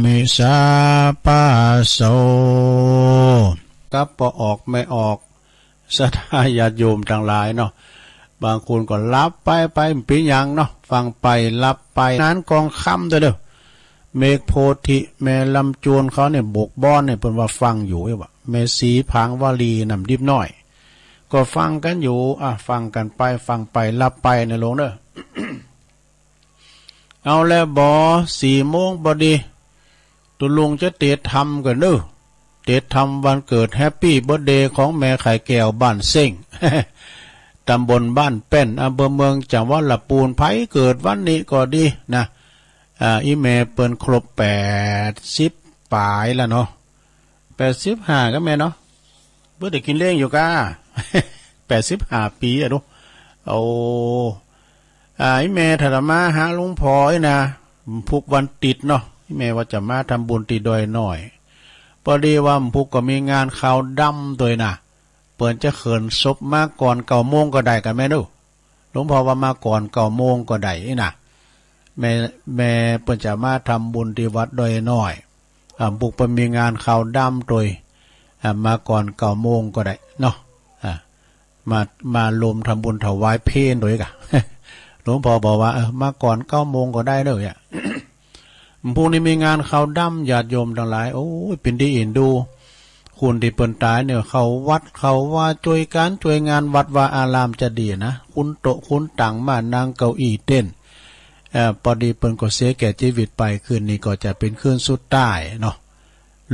มิสาปาโสกับพอออกไม่ออกศรัทธาญาติโยมทั้งหลายเนาะบางคนก็รับไปเป็นอย่างเนาะฟังไปรับไปนั้นกองคำเด้อเมฆโพธิแม่ลำจวนเขาเนี่ยบกบ้อนเนี่ยเป็นว่าฟังอยู่ไอ้วะแม่สีพังวาลีนำดิบน้อยก็ฟังกันอยู่ฟังกันไปฟังไปรับไปในหลวงเด้อ เอาแล้ว4 โมงบดีตุลุงจะเตะทำกันเด้อเตะทำวันเกิดแฮปปี้เบิร์ธเดย์ของแม่ไข่แก้วบ้านเซ้ง ตำบลบ้านเป็นอำเภอเมืองจังหวัดลำพูนไผเกิดวันนี้ก็ดีนะอีเมเปิ้นครบ80ปลายแล้วเนาะ85ก็แม่เนาะเพิ่นได้กินเลี้ยงอยู่ก้า 85 ปีอะดูเอาอีเมถ้ามาหาลุงพอนะพุกวันติดเนาะอีเมว่าจะมาทำบุญติดดอยหน่อยพอดีว่าพุกก็มีงานข่าวดำตัวนะเปิ้นจะเขินศพมาก่อน9 โมงก็ได้กันแม่ดูหลวงพ่อว่ามาก่อน9 โมงก็ได้นะแม่เปิ้นจะมาทำบุญที่วัดดอยน้อยบุกไปมีงานข่าวดำโดยมาก่อน9 โมงก็ได้เนาะมาลมทำบุญถวายเพลโดยกะ หลวงพ่อบอกว่ามาก่อน9 โมงก็ได้เลยอ่ะ พวกนี้มีงานข่าวดำญาติโยมทั้งหลายโอ้ยเป็นที่เอ็นดูคุณที่เปิ้นตายเนี่ยเขาวัดเขาว่าช่วยการช่วยงานวัดว่าอารามจะดีนะคุณโตคุณตังมานางเก้าอี้เต้นพอดีเปิ้นก็เสียแก่ชีวิตไปคืนนี้ก็จะเป็นคืนสุดท้ายเนาะ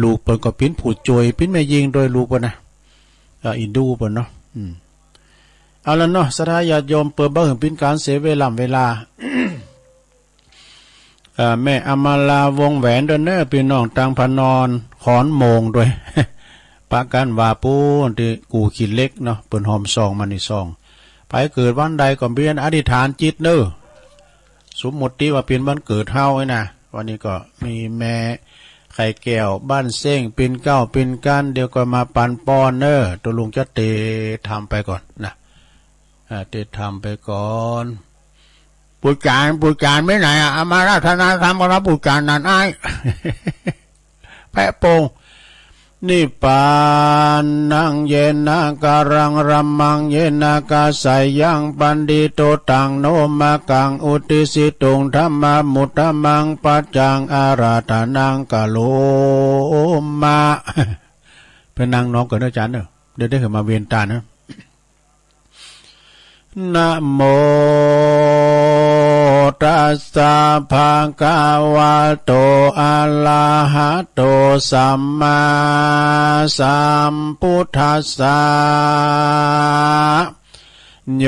ลูกเปิ้นก็ปิ้นผู้จวยปิ้นแม่ยิงโดยลูกเปิ้นนะอินดูเปิ้นเนาะเอาละเนาะศรัทธาญาติโยมเปิดบ่ถึงปิ้นการเสียเวลา แม่อมาลาวงแหวนเด้อเน้อพี่น้องตังพนอนขอนโมงด้วย ปากันว่าปูนที่กูขีดเล็กเนาะเปิ้นหอมซองมานี่ซองไปเกิดวันใดก็เพียนอธิษฐานจิตเด้อสมมติว่าเป็นวันเกิดเฮาไว้นะวันนี้ก็มีแม่ไข่แก้วบ้านเซ้งเป็นเก้าเป็นกันเดี๋ยวก็มาปันปอนเนอตัวลุงจะเตทำไปก่อนนะเตทำไปก่อนปุจการไม่ไหนอามาราธนาธรรมกับปุจการนั่นไอ้ แพะโปงนิปานังเยนะการังรัมมังเยนะกาไสยังปันดิโตตังโนมากังอุติสิตุงธัมมามุตตมังปัจจังอาราธนังกะโลมา เป็นนางน้องกันอาจารย์เนอะเดี๋ยวได้ขึ้นมาเวียนตานะนะโมตัสสะภะคะวะโตอะระหะโตสัมมาสัมพุทธัสสะโย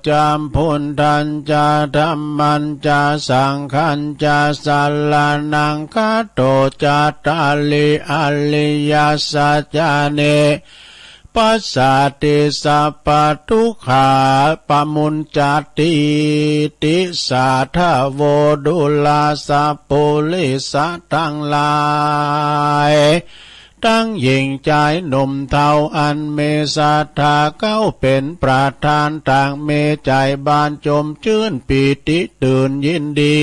จัมพุทธันจะธัมมันจะสังฆันจะสัลลานังคะโตจะตาลิอริยสัจจเนปัสสะติสัพพทุกขาปมุญจติติสาทะโวดุลาสัพปุลิสะทั้งหลายตั้งยิ่งใจหนุ่มเทาอันเมศรัทธาเก้าเป็นประธานต่างเมใจบานจมชื่นปีติตื่นยินดี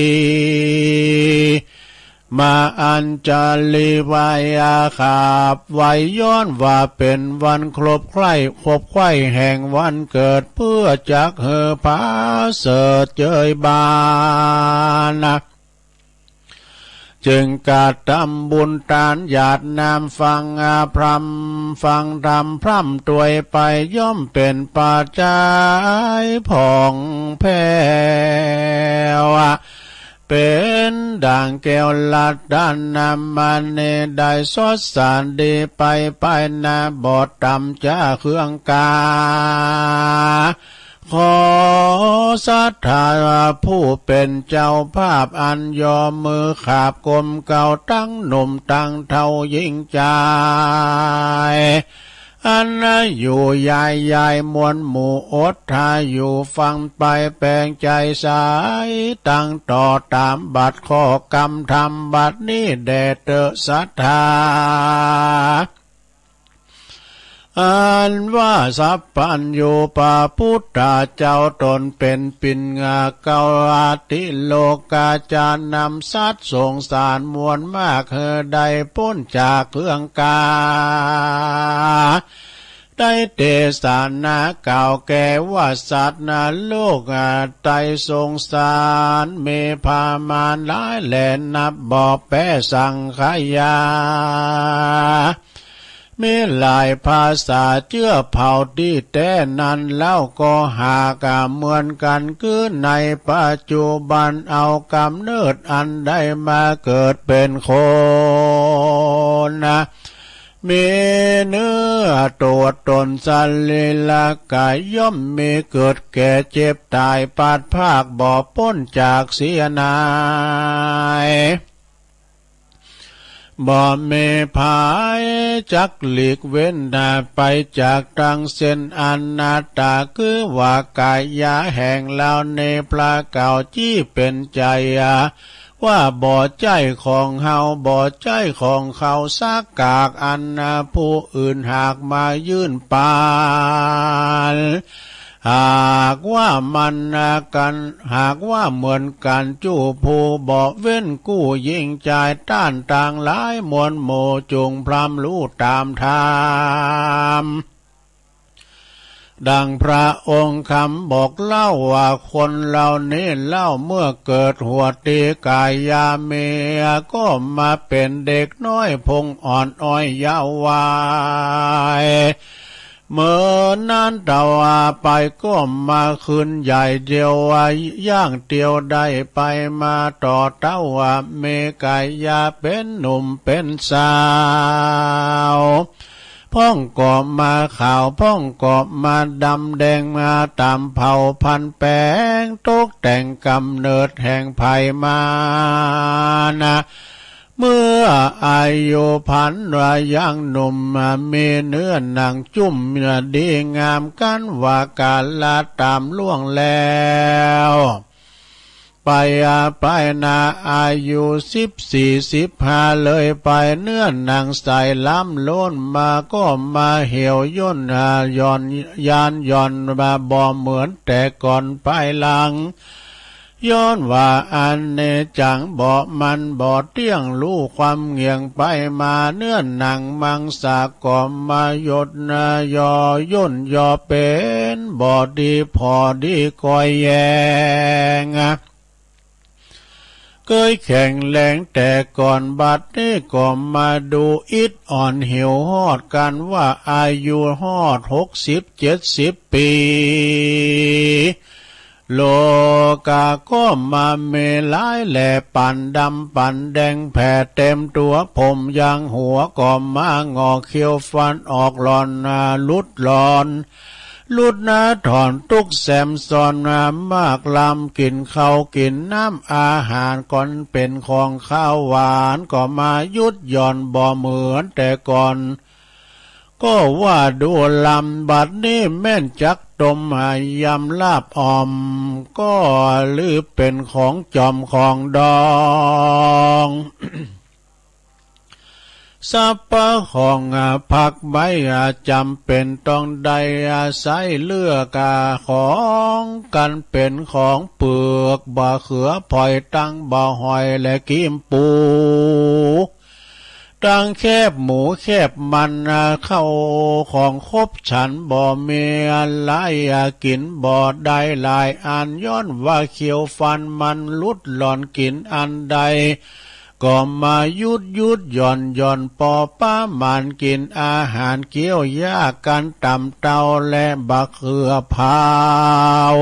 มาอัญจาลิวายาขาบไว้ย้อนว่าเป็นวันครบไข้แห่งวันเกิดเพื่อจักเฮอพาเสดเจยบานะจึงกาทำบุญทานญาตินามฟังพรำฟังธรรมพร่ำตวยไปย่อมเป็นปัจจัยผ่องแผ้วเป็นด่างแก้วลัดด้านน้ำมันเนได้สดสารดีไปนาบอดตำจ้าเครื่องกาขอศรัทธาผู้เป็นเจ้าภาพอันยอมมือขาบกลมเก่าตั้งหนุ่มตั้งเท่ายิ่งใจอันอยู่ยายมวลหมู่อดทาอยู่ฟังไปแปลงใจสายตั้งต่อตามบัตรข้อกรรมทำบัตรนี้แด่เตอศรัทธา อันว่าสัพพัญญูปาพุทธาเจ้าตนเป็นปิณงาเกาอาติโลกาจารนำสัตว์สงสารมวลมากเฮอใดพ้นจากเครื่องกาได้เตสานาเก่าแก่ว่าสัตว์นาโลกไตสงสารเมพามานหลายแหลนนับบ่แป้สังขยามีหลายภาษาเชื่อเผ่าที่แต่นั้นเล่าก็หากเหมือนกันคือในปัจจุบันเอากำเนิดอันได้มาเกิดเป็นคนนะมีเนื้อตัวตนสันลิลกายย่อมมีเกิดแก่เจ็บตายปาดภาคบ่พ้นจากเสียนายบ่มีภายจักหลีกเว้นไปจากตังเส้นอนัตตาคือว่ากายาแห่งเราในพระเก่าจี้เป็นใจว่าบ่อใจของเฮาบ่อใจของเขาสักกากอันผู้อื่นหากมายื่นปานหากว่ามันกันหากว่าเหมือนกันจู้ผู้บ่เว้นกู้ยิ่งใจต้านต่างหลายมวลโมจุงพรำรู้ตามธรรมดังพระองค์คำบอกเล่าว่าคนเหล่านี้เล่าเมื่อเกิดหัวตีกายาเมียก็มาเป็นเด็กน้อยพงอ่อนอ้อยยาววายเมื่อนานเต่าไปก็มาคืนใหญ่เดียวย่างเตียวได้ไปมาต่อเต้าเมกายาเป็นหนุ่มเป็นสาวพ่องกอบมาขาวพ่องกอบมาดำแดงมาตามเผ่าพันแปงตกแต่งกำเนิดแห่งภัยมานะเมื่ออายุพันว่ายังหนุ่มมีเนื้อหนังจุ่มดีงามกันว่ากาลาตามล่วงแล้วไปนาอายุ14-15เลยไปเนื้อหนังใสล้ำล้นมาก็มาเหี่ยวย่นย่อนยานย่อนมาบ่เหมือนแต่ก่อนไปหลังย้อนว่าอันเนจังบ่มันบ่เตี้ยงรู้ความเงียงไปมาเนื้อหนังมังสาก็มายดยอย่นยอเป็นบ่ดีพอดีคอยแยงเคยแข่งแหลงแต่ก่อนบัดนี้ก็มาดูอิดอ่อนหิวฮอดกันว่าอายุฮอด60-70 ปีโลกาก็มาเมลายแหล่ปั่นดำปั่นแดงแผ่เต็มตัวผมยังหัวก็มางอเขียวฟันออกหลอนลุดหลอนลุดถอนทุกแซมซอนมากลำกินข้าวกินน้ำอาหารก่อนเป็นของข้าวหวานก็มายุดหย่อนบ่เหมือนแต่ก่อนก็ว่าดูลำบัดนี้แม่นจักตมยำลาบอ่อมก็ลือเป็นของจอมของดอง สัพพะของผักใบจำเป็นต้องได้อาศัยเลือกของกันเป็นของเปลือกบ่เขือพลอยตั้งบ่หอยและกิมปูตั้งแคบหมูแคบมันเข้าของคบฉันบ่มีอะไรกินบ่ได้หลายอันย้อนว่าเขียวฟันมันลุดหล่อนกินอันใดก็มายุดหย่อนปอป้ามันกินอาหารเกี้ยวยากันต่ำเตาและบักเขือพาว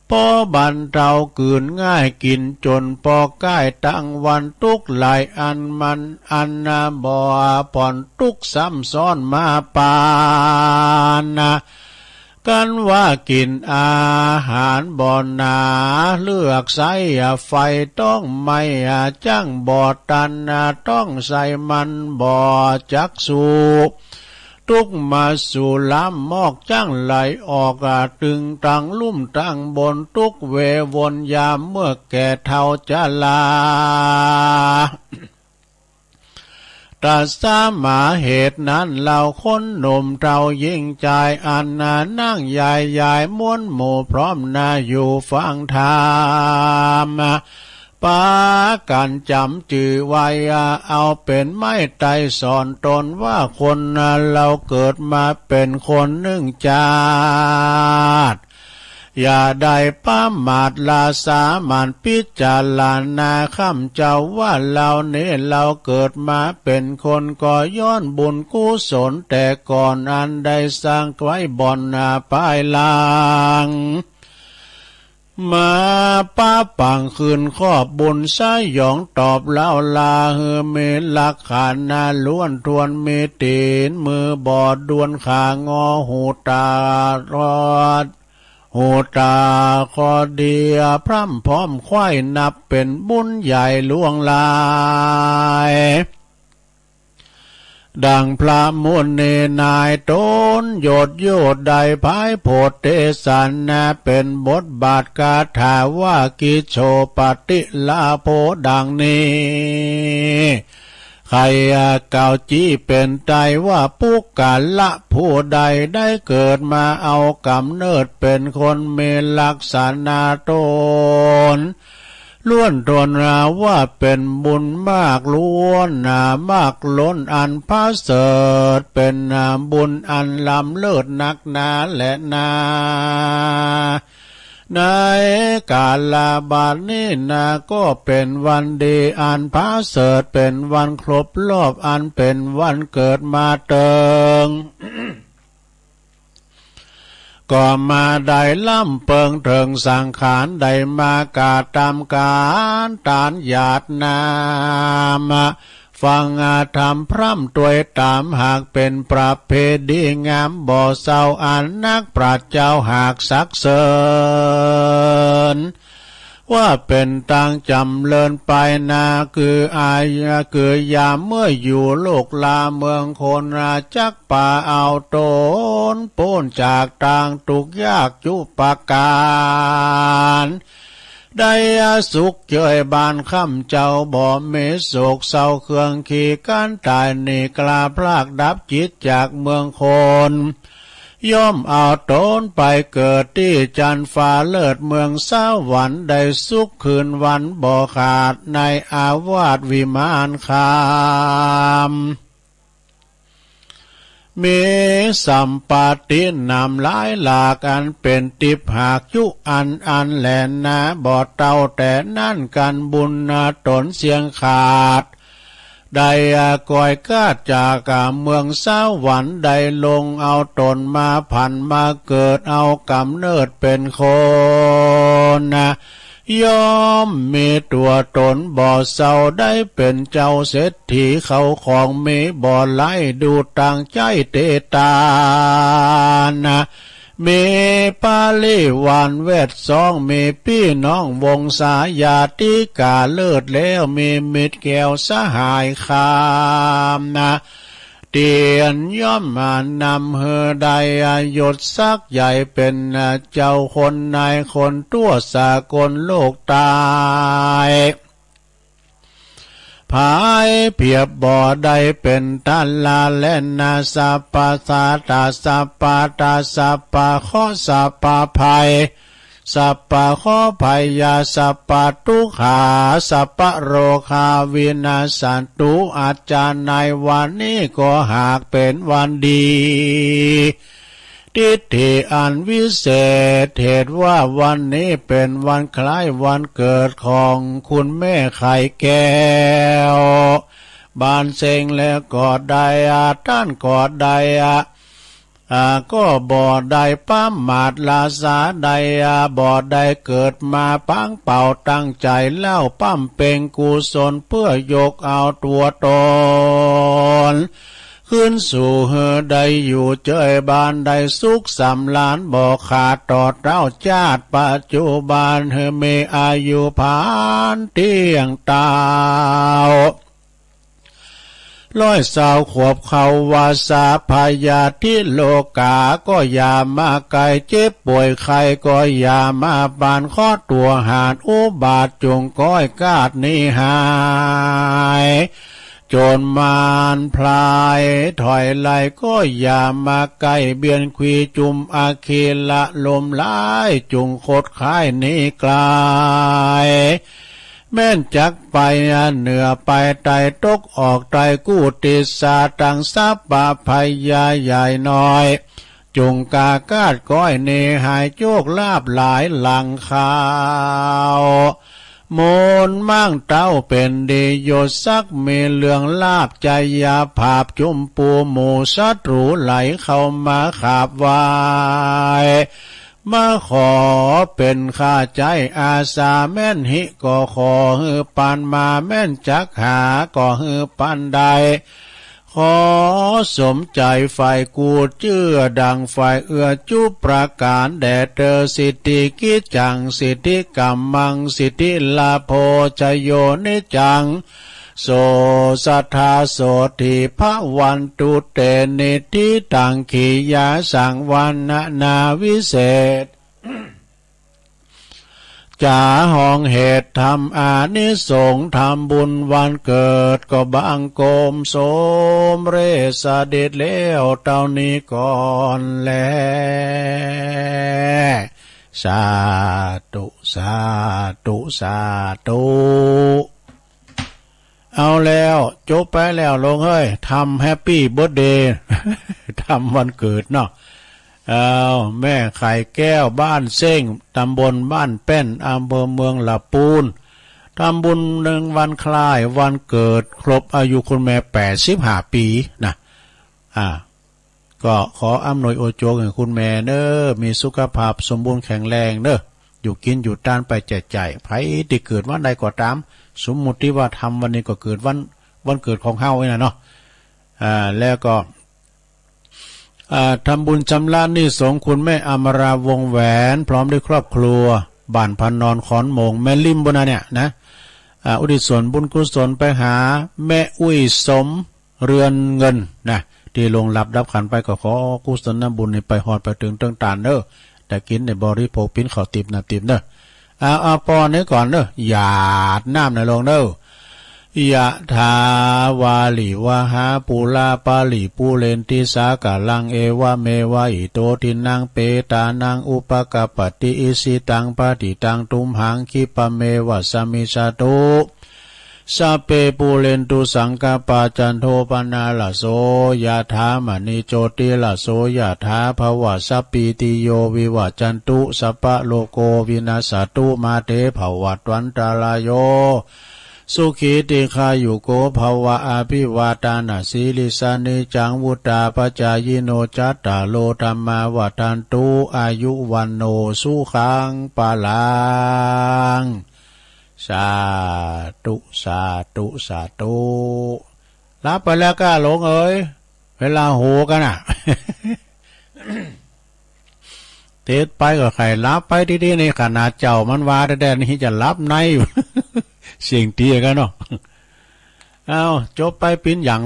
พอบันเตากืนง่ายกินจนพอใกล้ตั้งวันทุกหลายอันมันอันบ่ผ่อนทุกซ้ำซ้อนมาปานกันว่ากินอาหารบ่หนาเลือกใส่ไฟต้องไม่จังบ่ตันต้องใส่มันบ่จักสูบทุกมาสู่ล้ำมอกจังไหลออกตึงตังลุ่มตังบนทุกเววนยามเมื่อแก่เท่าจะลา ตัสมาเหตุนั้นเราคนหนุ่มเรายิ่งใจอันนานั่งยายยายม้วนหมู่พร้อมนาอยู่ฟังธรรมปากันจำจื่อไว้เอาเป็นไม่ไตรสอนตนว่าคนเราเกิดมาเป็นคนหนึ่งชาติอย่าได้ประมาทลาสามันพิจารณาคำเจ้าว่าเราเนี่ยเราเกิดมาเป็นคนก็ย้อนบุญกุศลแต่ก่อนอันได้สร้างไว้บ่อนภายหลังมาป้าปังคืนขอบบุญสยองตอบเล่าลาเฮเมลักขานาล้วนทวนเมตีนมือบอดดวนขางอหูตารอดหูตาคอเดียพร่ำพร้อมควายนับเป็นบุญใหญ่ล่วงลายดังพระมุนีนายตนโยดโยดใดภายโพธเทสันนาเป็นบทบาทคาถาว่ากิโชปฏิลาโภดังนี้ใครเก่าจี้เป็นใจว่าปุกกาละผู้ใดได้เกิดมาเอากำเนิดเป็นคนเมลักษณะตนล้วนตนราว่าเป็นบุญมากล้วนมากล้นอันพระเสริฐเป็นบุญอันล้ำเลิศนักหนาและนาในกาลบาทนี้ก็เป็นวันดีอันพระเสริฐเป็นวันครบรอบอันเป็นวันเกิดมาเติง ก็มาได้ล่ำเปิงเถิงสังขารได้มากาตามการตานหยาดนามฟังธรรมพร่ำตัวยตามหากเป็นประเพณีงามบ่เศร้าอันนักปราชญ์เจ้าหากสักเสริญว่าเป็นตังจำเลินไปนาคือคือยามเมื่ออยู่โลกลาเมืองคนราจักป่าเอาโตนพ้นจากต่างทุกยากจุปการได้สุขเจยบานคำเจ้าบ่เมโศกเศร้าเครื่องขี่การตายนี่กลาพลากดับจิตจากเมืองคนย่อมเอาตนไปเกิดที่จันฟ้าเลิศเมืองสวรรค์ได้สุขคืนวันบ่ขาดในอาวาสวิมานคามมีสัมปตินำหลายหลากอันเป็นติบหากยุอันแหลนนาบ่เต้าแต่นั่นกันบุญตนเสียงขาดได้ก่อยกาจากเมืองสวรรค์ได้ลงเอาตนมาพันมาเกิดเอากำเนิดเป็นคนย่อมมีตัวตนบ่เศร้าได้เป็นเจ้าเศรษฐีเขาของมีบ่ไล่ดูต่างใจเตตานมีปาลิวานเวทสองมีพี่น้องวงศาญาติกาเลิศแล้วมีมิตรแก้วสหายคามเตียนย่อมมานำเฮอใดยศสักใหญ่เป็นเจ้าคนนายคนตัวสากลโลกตายภายเพียบบ่อใดเป็นตันลาและนาสัพพะสาตาสัพพะตาสัพพะข้อสัพพะภัยสัพพะข้อภัยยาสัพพะทุกขาสัพพะโรคาวินาสันตุอาจารย์ในวันนี้ก็หากเป็นวันดีทิฏฐิอันวิเศษเหตุว่าวันนี้เป็นวันคล้ายวันเกิดของคุณแม่ไข่แก้วบานเซงแล้วก็ได้ท่านก็ได้ก็บ่ได้ป้ามาดลาสาได้บ่ได้เกิดมาปังเป่าตั้งใจเล่าปั้มเป็นกุศลเพื่อยกเอาตัวตนขึ้นสู่เฮอได้อยู่เจยบานได้สุขสำลานบ่ขาดต่อเต้าชาติปัจจุบันเฮอมีอายุผ่านเที่ยงตาว120 ขวบเขาวาสาพยาธิโลกาก็อย่ามาไกลเจ็บป่วยใครก็อย่ามาบานข้อตัวหาดอุบาทจงก้อยกาดนี้หาย โจรมารพลายถอยไหลก็อย่ามาใกล้เบียนควีจุมอาคีละลมร้ายจุงโคดค่ายนี้ไกลแม่นจักไปเหนือไปไตตกออกไตกู้ติสาตังสับปะพยาใหญ่น้อยจงกากาดก้อยเนหายโจกลาบหลายหลังข่าวมนมั่งเต้าเป็นดีโยสักมีเรื่องลาบใจยาภาพจุมปูหมู่ศัตรูไหลเข้ามาขาบวายมาขอเป็นข้าใจอาสาแม่นหิก็ขอฮือปันมาแม่นจักหาก็ฮือปันใดขอสมใจฝ่ายกูเชื่อดังฝ่ายเอื้อจุประการแด่เธอสิทธิกิจจังสิทธิกรรมังสิทธิลาโภชโยนิจังโสสัทธาโสติภวันตุเตนิทิตังขียาสังวันนาวิเศษจาห้องเหตุทำอานิสงส์ทำบุญวันเกิดก็บังโกมโสมเรสเด็จแล้วเต่านี้ก่อนแลสาธุสาธุสาธุเอาแล้วจบไปแล้วลงเฮ้ยทำแฮปปี้เบิร์ธเดย์ทำวันเกิดเนาะเอาแม่ไข่แก้วบ้านเซ้งตำบลบ้านแป้นอำเภอเมืองละปูนทำบุญหนึ่งวันคล้ายวันเกิดครบอายุคุณแม่85 ปีนะก็ขออำนวยโอโจกให้คุณแม่เนมีสุขภาพสมบูรณ์แข็งแรงเนอยู่กินอยู่ต้านไปแจกจ่ายไผที่เกิดวันใดก็ตามสมมุติว่าทำวันนี้ก็เกิดวันเกิดของเฮาเนาะแล้วก็ทำบุญชำระหนี้สงฆ์คุณแม่อมราวงแหวนพร้อมด้วยครอบครัวบ้านพันนอนขอนโมงแม่ลิมบนเนี่ยนะอุทิศส่วนบุญกุศลไปหาแม่อุ้ยสมเรือนเงินนะที่ลงรับขันไปก็ขอกุศลบุญไปหอดไปถึงเติงตานเนอแต่กินในบริโภคปิ้นข้าวติบนะติบเนอปอนี้ก่อนเนอหยาดน้ำในลงเนอยะถาวาลิวะหาปูลาปาลิปูเลนติสากะลังเอวะเมวะอิโตทินังเปตานังอุปกปติอิสิตังปฏิตังตุมหังคิปะเมวะสมิสตุสัพเพปูเรนตุสังกปาจันโทปนาลโสยะถามณิโจติลโสยะถาภวะสัพพิติโยวิวัจจันตุสัพพะโลโกวินาศตุมาเตภวัตวันตรายโยสุขีติคายุโกภวะอาภิวาตานาสีลิสานิจังวุตาปจายโนจัตตาโลธรรมาวัฏันตุอายุวันโนสุขังปาลังสาธุสาธุสาธุรับไปแล้วก็หลงเอ้ยเวลาโหกันอ่ะ เทศไปก็ใครรับไปที่ในขนาดเจ้ามันว่าแต่นี่จะรับในอยู่ เสียงเตี้ยกันเนาะเอาจบไปปิ้นอย่าง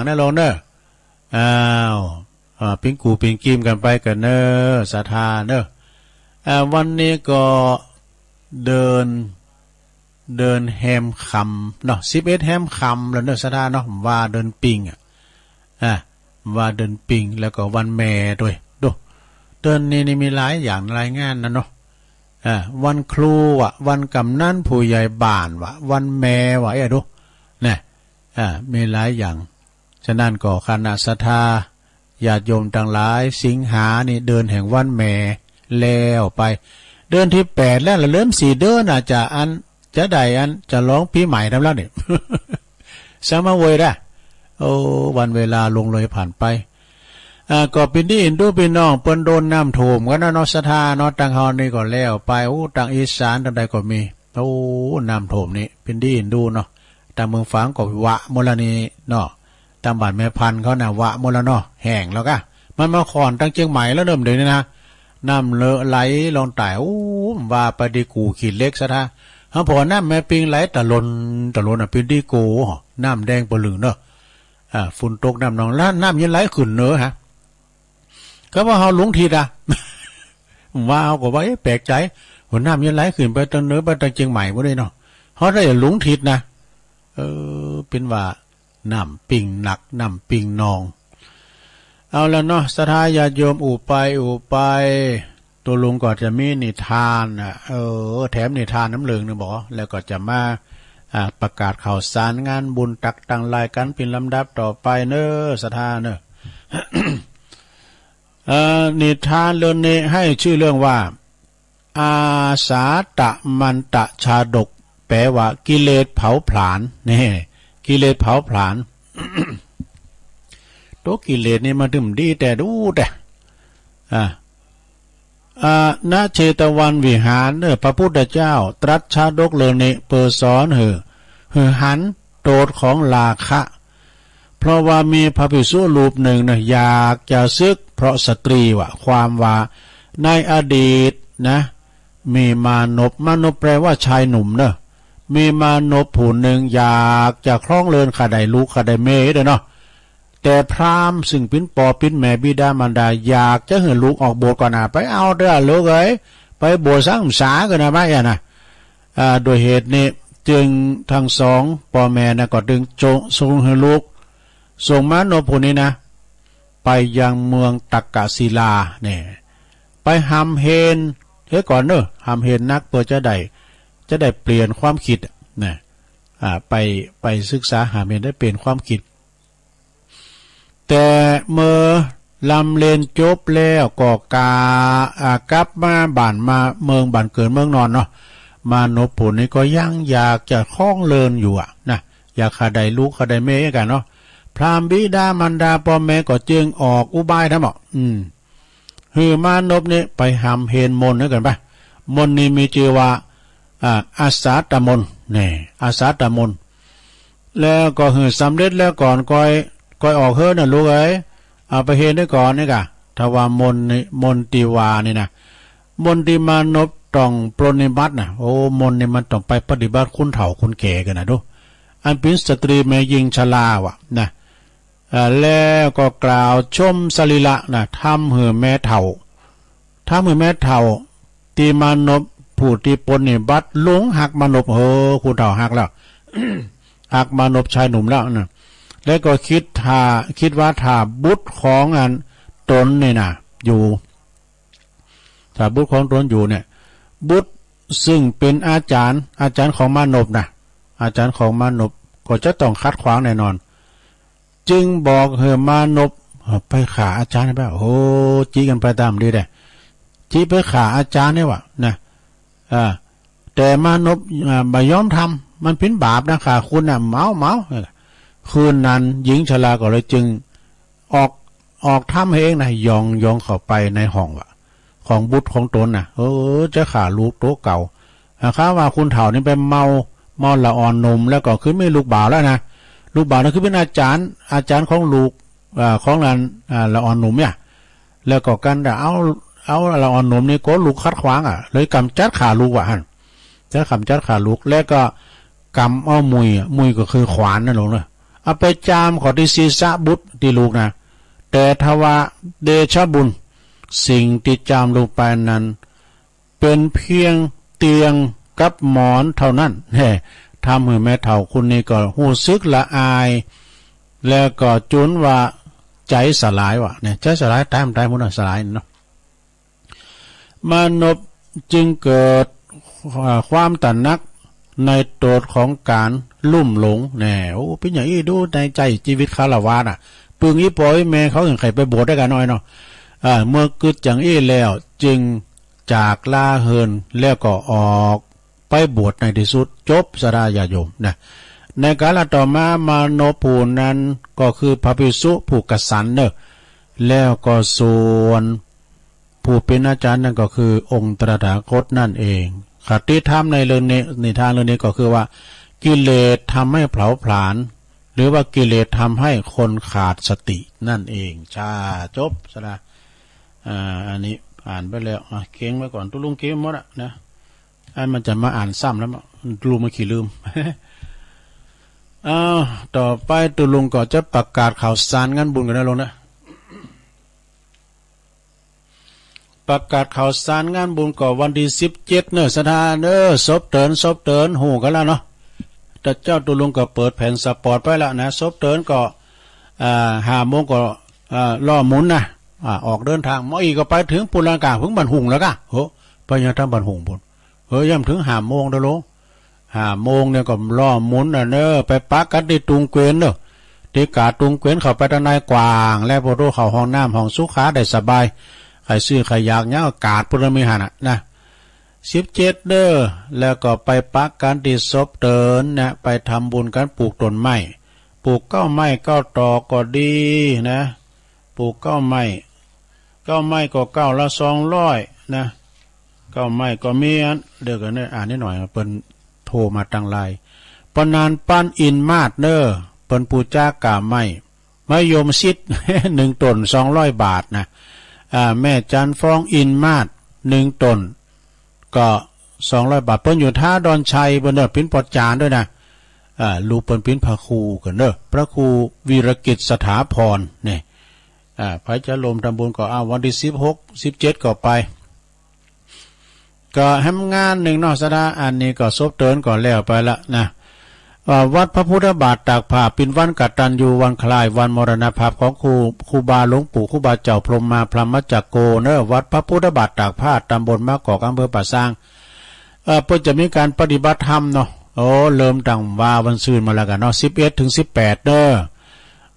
นะลงเนอะปิ้นกูปิ้นกิมกันไปกันเนอะศรัทธาเนอะวันนี้ก็เดินแฮมคำเนาะ11แฮมคำแล้วเนอะศรัทธาเนาะว่าเดินปิงว่าเดินปิงแล้วก็วันแม่ด้วยดูเดินนี่มีหลายอย่างหลายงานนะเนาะวันครูวันกำนันผู้ใหญ่บ้านวันแม่ดูเนี่ยมีหลายอย่างฉะนั้นก็คณะศรัทธาญาติโยมทั้งหลายสิงหานี่เดินแห่งวันแม่แล้วไปเดินที่8แล้วเริ่ม4เดินจะได้จะร้องปีใหม่ทำแล้วนี่ สมาเวได้โอ้วันเวลาลงเลยผ่านไปก็เป็นที่อินดูพี่น้องเปิ้นโดนน้ำท่วมกันเนาะศรัทธาเนาะตังเฮานี่ก็แล้วไปตังอีสานตังใดก็มีน้ำท่วมนี่เป็นที่อินดูเนาะตังเมืองฝางก็วะมลนีเนาะตังบ้านแม่พันเขาน่ะวะมลเนาะแห้งแล้วก็มันมาขอนตังเชียงใหม่แล้วเริ่มเดี๋ยวนี้นะน้ำเลอะไหลลงตายว่าไปดีกูขีดเล็กศรัทธาเฮาพอน้ำแม่ปิงไหลตะลนเป็นที่กูน้ำแดงปลือเนาะฝุ่นตกน้ำนองล้านน้ำยันไหลขึ้นเนอะฮะก็ว่าเฮาหลงทิศว่าเอาก็ว่าแปลกใจหัวน้ำยันไหลขึ้นไปตรงเนื้อไปตรงเชียงใหม่บ่ได้เนาะเฮาได้หลงทิศนะเป็นว่า น้ำปิ่งหนักน้ำปิ่งนองเอาแล้วเนาะศรัทธาญาติโยมอูไปตัวลุงก็จะมีนิทานแถมนิทานน้ำเหลืองนึงบอกแล้วก็จะมาประกาศข่าวสารงานบุญตักตังรายกันเป็นลำดับต่อไปเนอะศรัทธาเนอะ นิทานเรื่องนี้ให้ชื่อเรื่องว่าอาสาตะมันตะชาดกแปลว่ากิเลสเผาผลาญนี่กิเลสเผาผลาญ ตัวกิเลสนี่มาถึงดีแต่ดูแต่ณเชตวันวิหารพระพุทธเจ้าตรัสชาดกเรื่องนี้เปิดสอนหันโตดของราคะเพราะว่ามีพระภิกษุรูปหนึ่งอยากจะซึกเพราะสตรีความว่าในอดีตนะมีมานพแปลว่าชายหนุ่มมีมานพผู้หนึ่งอยากจะคล้องเลินขาได้ลูกขาได้เมย์เนาะแต่พราหมณ์ซึ่งเป็นปอเป็นแม่บิดามารดาอยากจะเห็นลูกออกโบสถ์ก่อนไปเอาเด้อลูกเอ้ยไปโบสถ์สังสากันนะไม่นะโดยเหตุนี้จึงทั้งสองพ่อแม่ก็ดึงส่งให้ลูกส่งมานพผู้นี้นะไปยังเมืองตักกศิลาเนี่ยไปหำเฮนก่อนหำเฮนนักเพื่อจะได้เปลี่ยนความคิดนะไปศึกษาหำเฮนได้เปลี่ยนความคิดแต่เมื่อลำเรียนจบแล้วก็กลับมาบ้านมาเมืองบ้านเกิดเมืองนอนเนาะมานพผู้นี้ก็ยังอยากจะคล้องเลินอยู่นะอยากขาได้ลูกขาได้เมย์กันเนาะพราหมณ์บิดามารดาพ่อแม่ก็จึงออกอุบายทั้งหมดมานพนี่ไปหำเฮนมนต์ด้วยกันปะมนต์นี้มีชื่อว่าอาสาตมนต์นี่อาสาตมนต์แล้วก็สำเร็จแล้วก่อนก้อยออกนะลูกเอ้ยเอาไปเฮนได้ก่อนนี่กะถ้าว่ามนติวานี่นะมนติมานพต้องปรนนิบัตินะโอ้มนนี่มันต้องไปปฏิบัติคุณเฒ่าคุณแก่กันนะดูอันเป็นสตรีแม่หญิงชรานะแล้วก็กล่าวชมสรีละนะทำแม่เฒ่าตีมานพผู้ที่ปรนนิบัติหลงหักมานพคุณเฒ่าหักแล้ว หักมานพชายหนุ่มแล้วนะแล้วก็คิดว่าถ้าบุตรของตนเนี่ยนะอยู่ถ้าบุตรของตนอยู่เนี่ยบุตรซึ่งเป็นอาจารย์ของมานพนะอาจารย์ของมานพก็จะต้องคัดขวางแน่นอนจึงบอกมานพไปขาอาจารย์ไปจี้กันไปตามดีแต่จี้ไปขาอาจารย์เนี่ยนะแต่มานพไม่ยอมทำมันเป็นบาปนะขาคุณเมาคืนนั้นหญิงชราก็เลยจึงออกทำเองนะยองเข้าไปในห้องของบุตรของตนนะจะขาลูกโตเก่าข้าว่าคุณเฒ่านี่ไปเมาละอ่อนนมแล้วก็คือไม่ลูกบ่าวแล้วนะลูกบ่าวนั่นคือเป็นอาจารย์ของลูกของนั้นละอ่อนนมเนี่ยแล้วก็กันเอาละอ่อนนมนี่ก็ลูกคัดขวางเลยกำจัดขาลูกจะกำจัดขาลูกแล้วก็กำเอามุยก็คือขวานนั่นลงเลยเอาไปจามขอที่ศีรษะบุตรที่ลูกนะแต่ทว่าเดชะบุญสิ่งที่จามลงไปนั้นเป็นเพียงเตียงกับหมอนเท่านั้นทำให้แม่เฒ่าคุณนี่ก็หูซึกละอายแล้วก็จุนว่าใจสลายเนี่ยใจสลายตายมุนสลายเนาะมานพจึงเกิดความตระหนักในโทษของการลุ่มหลงแน่เป็นอย่างนี้ดูในใจชีวิตคารวะปึงอีปอยแม่เขาอย่างใครไปบวชได้กันน้อยเนาะเมื่อเกิดอย่างนี้แล้วจึงจากลาเฮินแล้วก็ออกไปบวชในที่สุดจบสราญาโยมนะในกาลต่อมามานพผู้นั้นก็คือพระภิกษุผู้กษัตริย์แล้วก็ส่วนผู้เป็นอาจารย์นั่นก็คือองค์ตถาคตนั่นเองคติธรรมในเรื่องนี้ในทางเรื่องนี้ก็คือว่ากิเลสทำให้เผาผลาญหรือว่ากิเลสทำให้คนขาดสตินั่นเองจบสระอันนี้อ่านไปแล้วเก่งไว้ก่อนตุลุงเก่งหมดนะมันจะมาอ่านซ้ำแล้วลุงมาขี้ลืม ต่อไปตุลุงก็จะประกาศข่าวสารงานบุญกันนะลงนะประกาศข่าวสารงานบุญก่อวันที่17สถานศพเตินหูกันแล้วเนาะ แต่เจ้าตุลุงก็เปิดแผ่นสปอร์ตไปแล้วนะซบเตินก็5 โมงก็ล่อหมุนนะออกเดินทางมออีก็ไปถึงปุรังกาถึงบันหุงแล้วก็โหไปยังทำบันหุงพุ่นย่ำถึง5 โมงเด้อโล5 โมงเนี่ยก็ล่อหมุนเนอไปปักกันที่ตุงเกวียนเด้อที่กาตุงเกวียนเข้าไปทางในกว้างแล้วพอรู้เข้าห้องน้ำห้องสุขาได้สบายใครซื้อใครอยากเนี่ยอากาศปุรมีหันนะ17เด้อแล้วก็ไปปักกันที่ศพเตินนะไปทำบุญกันปลูกต้นไม้ปลูก9 ไม้9 ตอก็ดีนะปลูก9 ไม้9 ไม้ก็9 ละ 200นะ9 ไม้ก็มีอันเดี๋ยวกันเนี่ยอ่านนิดหน่อยเปิ้นโทรมาตั้งไลน์ปนานปั้นอินมาดเด้อเปิ้นปูจากาไม้มะยมชิด 1 ต้น200 บาทนะแม่จันฟองอินมาด1 ต้นก็200 บาทเปิ้นอยู่ท่าดอนชัยเปิ้นเด้อปิ้นปอดจานด้วยนะลูกเปิ้นปิ้นพระครูกันเด้อพระครูวีรกิจสถาพรนี่พระจะลมทำบุญก็วันที่16 17ก็ไปก็ทำงานหนึ่งนอกสดาอันนี้ก็ซบเตินก่อนแล้วไปละนะวัดพระพุทธบาทตากผ้าเป็นวันกตัญญูวันคลายวันมรณภาพของครูบาหลวงปู่ครูบาเจ้าพรหมมาพรหมจักโกเนอวัดพระพุทธบาทตากผ้าตำบลมะกอกอำเภอป่าซางเพื่อจะมีการปฏิบัติธรรมเนาะเริ่มตั้งว่าวันซื่นมาแล้วกันเนาะ11 ถึง 18เด้อ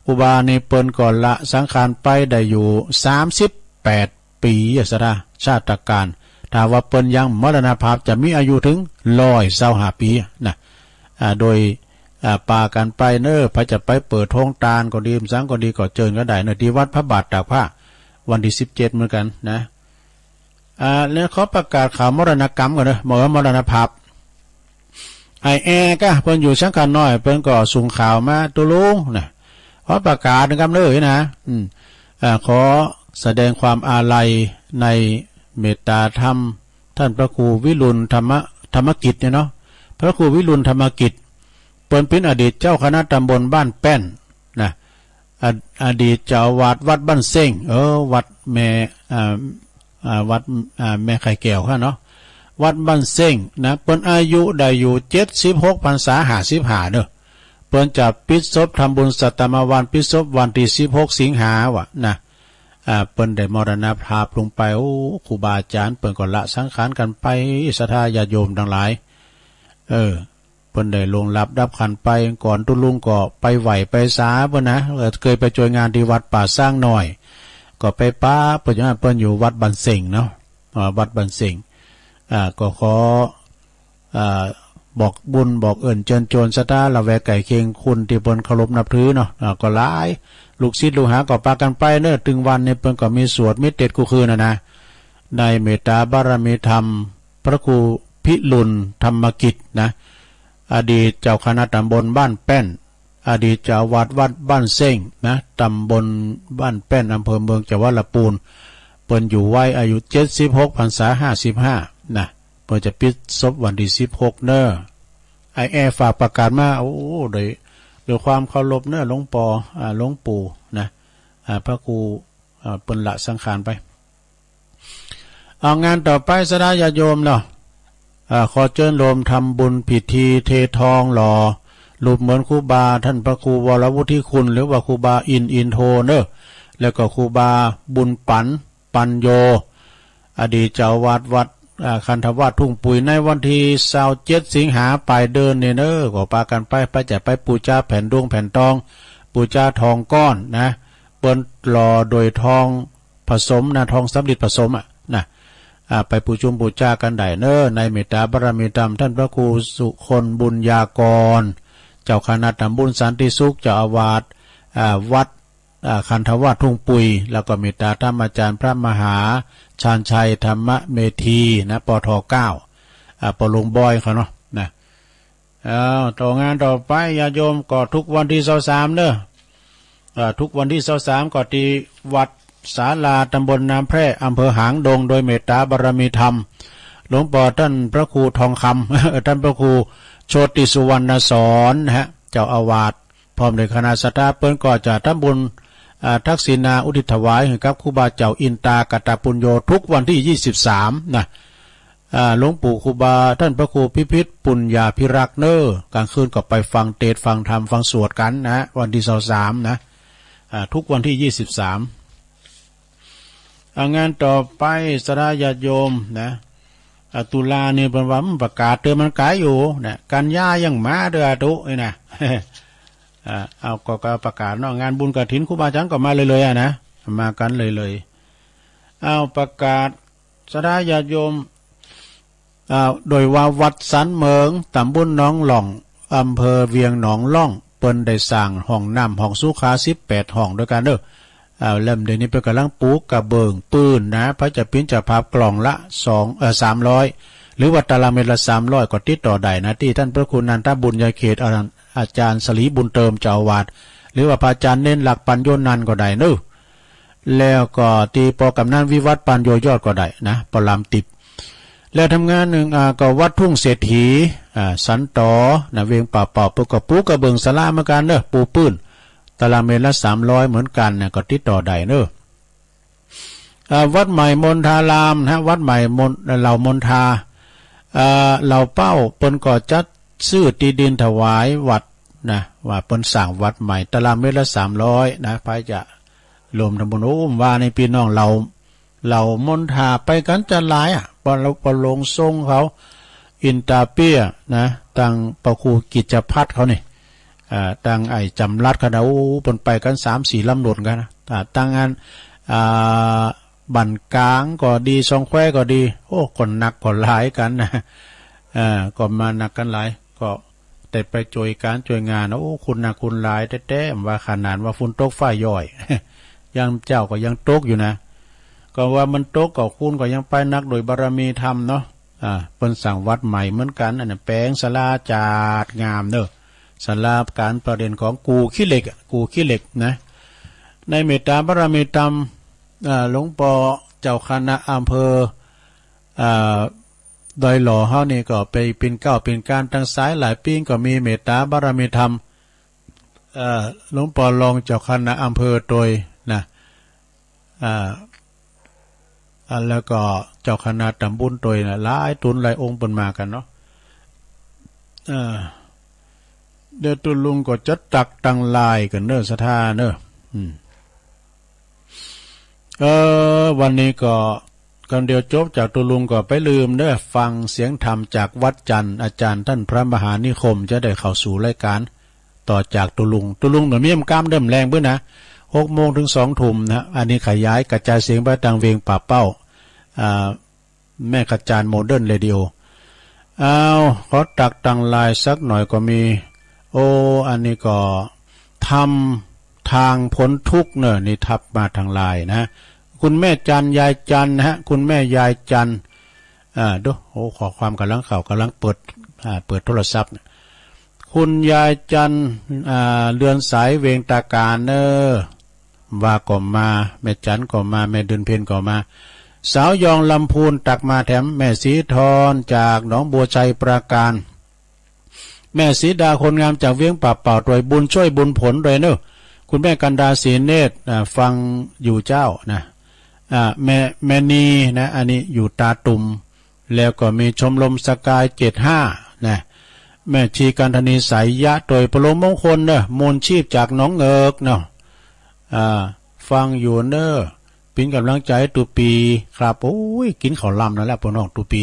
ครูบาในเปิ้นก่อนละสังขารไปได้อยู่38 ปีสระชาติการถ้าว่าเปิ้นยังมรณภาพจะมีอายุถึง125 ปีนะโดยปากันไปเนอพระจะไปเปิดท้องตาลก็ดีสังก็ดีก็เจิญก็ได้เนอที่วัดพระบาทตากผ้าวันที่17เหมือนกันนะแล้วเขาประกาศข่าวมรณกรรมกันเนอะบอกว่ามรณภาพก็เพิ่นอยู่สังขารน้อยเพิ่นก็ส่งข่าวมาตุลุงนะขอประกาศนะครับเลยนะขอแสดงความอาลัยในเมตตาธรรมท่านพระครูวิรุณธรรมกิจเนี่ยเนาะพระครูวิรุณธรรมกิจเป็นอดีตเจ้าคณะตำบลบ้านแป้นนะอดีตเจ้าวาดวัดบ้านเซ้งวัดแม่วัดแม่ไข่แก้วค่ะเนาะวัดบ้านเซ้งนะเปิ้นอายุได้อยู่76 พรรษา55เด้อเปิ้นจะปิดศพทำบุญสัตตมวันปิดศพวันที่16 สิงหาวะนะเปิ้นได้มรณภาพลงไปครูบาอาจารย์เปิ้นก็ละสังขารกันไปศรัทธาญาติโยมทั้งหลายเปิ้นได้ลงรับดับขันไปก่อนตุลุงก็ไปไหวไปสาเปิ้นนะเคยไปช่วยงานที่วัดป่าสร้างหน่อยก็ไปป้าเปิ้นอยู่วัดบันเส็งเนาะวัดบันเส็งก็ขอบอกบุญบอกเอิ่นเจิญโจรสตาละแวกไก่เคียงคุณที่เปิ้นเคารพนับถือเนาะก็หลายลูกศิษย์ลูกหาก็ปากันไปเนอะถึงวันนี้เปิ้นก็มีสวดมิเต็ดกูคืนนะในเมตตาบารมีธรรมพระครูพิรุณธรรมกิจนะอดีตเจ้าคณะตำบลบ้านแป้นอดีตเจ้าวัดบ้านเซ้งนะตำบลบ้านแป้นอำเภอเมืองจังหวัดลำพูนเปิ้นอยู่ไว้อายุ76 พรรษา55นะเปิ้นจะปิดศพวันที่16เนอฝากประกาศมาด้วยความเคารพเนอหลวงปู่นะพระครูเปิ้นละสังขารไปเอางานต่อไปสดาญาโยมเนาะขอเชิญโยมทำบุญพิธีเททองหล่อรูปเหมือนครูบาท่านพระครูวรวุฒิคุณหรือว่าครูบาอินโทเนอแล้วก็ครูบาบุญปัญโยอดีตเจ้าวาดวัดคันธวาสทุ่งปุ๋ยในวันที่27 สิงหาปลายเดือนเนี่ยเนอก็ปากันไปจะไปปูชาแผ่นดวงแผ่นทองปูชาทองก้อนนะเปิ้นหล่อโดยทองผสมนะทองสำริดผสมนะไปปูชุมปูชากันได้เนอในเมตตาบารมีธรรมท่านพระครูสุคนบุญญากรเจ้าคณะตำบลสันติสุขเจ้าอาวาสวัดคันธวาสทุ่งปุยแล้วก็เมตตาธรรมอาจารย์พระมหาชาญชัยธรรมเมธีนะปท9ปลงบอยเขาเนาะนะต่องานต่อไปญาโยมก็ทุกวันที่23เนอะทุกวันที่23ก็ที่วัดศาลาตำบลน้ำแพร่อำเภอหางดงโดยเมตตาบารมีธรรมหลวงปู่ท่านพระครูทองคำ ท่านพระครูโชติสุวรรณสอนนะฮะเจ้าอาวาสพร้อมด้วยคณะสัตยาเปิ้นก็จะทำบุญทักษิณาอุทิศถวายให้กับครูบาเจ้าอินตากตปุญโญทุกวันที่23นะ หลวงปู่ครูบาท่านพระครูพิพิธปุญญาภิรักษ์เนอกลางคืนก็ไปฟังเทศน์ฟังธรรมฟังสวดกันนะวันที่23นะทุกวันที่23งานต่อไปสราญาติโยมนะตุลาเนี่ยเป็นว่าประกาศเตือนมันกายอยู่นะกันยายังมาเด้อตุนี่นะเอาก็ประกาศเนาะงานบุญกฐินครูบาอาจารย์ก็มาเลยๆนะมากันเลยเอาประกาศสราญาติโยมโดยว่าวัดสันเมืองตำบลหนองหล่องอำเภอเวียงหนองล่องเปิ้นได้สร้างห้องน้ำห้องสุขา18ห้องด้วยกันเด้อเริ่มเดี๋ยวนี้เป็นกำลังปลูกกระเบิงปืนนะพระจะปิ้นจะภาพกล่องละ300หรือว่าตารางเมตรละ300ก็ติดต่อได้นะที่ท่านพระคุณนันทบุญญาเขตอาจารย์สลีบุญเติมเจ้าอาวาสหรือว่าพระอาจารย์เน้นหลักปัญโยนันก็ได้เนอะแล้วก็ตีปกำนันวิวัฒน์ปัญโยยอดก็ได้นะปรามติบแล้วทำงานหนึ่งก็วัดทุ่งเศรษฐีสันต่อนะเวียงป่าเป่าปุ๊กกระปูกระเบิงสลาเหมือนกันเนอะปูปื้นตารางเมตรละ300เหมือนกันนะก็ติดต่อได้เนอะวัดใหม่มณฑารามนะวัดใหม่เหล่ามณฑาเหล่าเป้าเปิ้นก็จัดซื้อที่ดินถวายวัดนะว่าเปิ้นสร้างวัดใหม่ตารางเมตรละ300นะพายจะรวมทั้งหมดว่าในพี่น้องเรามณฑาไปกันจะหลายพอเราประลงทรงเขาอินตาเปียนะตั้งประคูกิจพัฒน์เขานี่ตั้งไอ้จำรัดเขานะเปิ้นไปกัน 3-4 ลำหนดกันนะตั้งงานบั่นกลางก็ดีซองแควก็ดีโอ้คนหนักก็หลายกันนะก็มาหนักกันหลายก็แต่ไปจอยการจอยงานโอ้คุณหนักคุณหลายแท้ๆว่าขนาดว่าฝุ่นตกฝ้ายย่อย ยังเจ้าก็ยังตกอยู่นะก็ว่ามันตกก็คุณก็ยังไปนักโดยบารมีธรรมเนาะเปิ้นสั่งวัดใหม่เหมือนกันอันนั้นแปลงศาลาจาดงามเนอะศาลาการประเด็นของกูขี้เหล็กนะในเมตตาบารมีธรรมหลวงปู่เจ้าคณะอำเภอดอยหล่อเฮานี่ก็ไปเป็นเก้าเป็นการตั้งสายหลายปีก็มีเมตตาบารมีธรรมหลวงปู่รองเจ้าคณะอำเภอโดยนะแล้วก็เจ้าคณะตำบลโดยนะหลายตุนหลายองค์เปิ้นมากันเนาะเดี๋ยวตุลุงก็จะตักตังลายกันเนอะสถาเนอะวันนี้ก็กันเดียวจบจากตุลุงก็ไปลืมเด้อฟังเสียงธรรมจากวัดจันทร์อาจารย์ท่านพระมหานิคมจะได้เข้าสู่รายการต่อจากตุลุงหน่อยมีกล้ามเดิมแรงเพื่อนนะ6 โมงถึง 2 ทุ่มนะอันนี้ขยายกระจายเสียงไปทางเวียงป่าเป้าแม่ขจารโมเดิร์นเรดิโอขอตักตังลายสักหน่อยก็มีอันนี้ก็ทำทางพ้นทุกข์เนอะนี่ทับมาทางลายนะคุณแม่จันยายจันนะฮะคุณแม่ยายจันดูขอความกำลังเข่ากำลังเปิดโทรศัพท์คุณยายจันเรือนสายเวงตาการเนอว่าก็มาแม่จันก็มาแม่เดือนเพ็ญก็มาสาวยองลำพูนตักมาแถมแม่สีทอนจากหนองบัวชัยปราการแม่สีดาคนงามจากเวียงป่าเป่าโดยบุญช่วยบุญผลโดยเนอะคุณแม่กันดาศรีเนตรฟังอยู่เจ้านะแม่นีนะอันนี้อยู่ตาตุ่มแล้วก็มีชมรมสกาย75นะแม่ชีกันธนีสายยะโดยพระมงคลเนอะมนชีพจากน้องเอิกเนาะฟังอยู่เนอะเป็นกำลังใจตุปีครับโอ้ยกินข้าวลำนั่นแหละพ่อน้องตุปี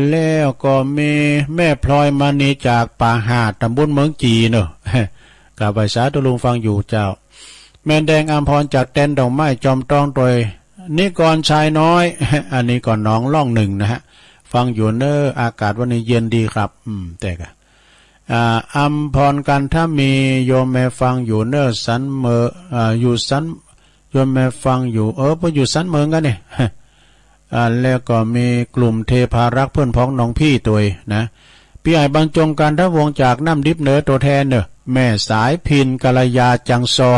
แล้วก็มีแม่พลอยมานีจากป่าหาดตำบลเมืองจีเนอะกับใบสาตุลุงฟังอยู่เจ้าแม่แดงอัมพรจากแตนดอกไม้จอมต้องโดยนิกรชายน้อยอันนี้ก่อนน้องล่อง1นะฮะฟังอยู่เนออากาศวันนี้เย็นดีครับแต่ก็อัมพรกันถ้ามีโยมแม่ฟังอยู่เนอสันเมออยู่สันโยมแม่ฟังอยู่พออยู่สันเมืองกันเนี่ยแล้วก็มีกลุ่มเทพารักษ์เพื่อนพ้องน้องพี่ตัวนะพี่ใหญ่บรรจงการทัพวงจากน้ำดิบเนอตัวแทนเนอแม่สายพินกัลยาจังซอ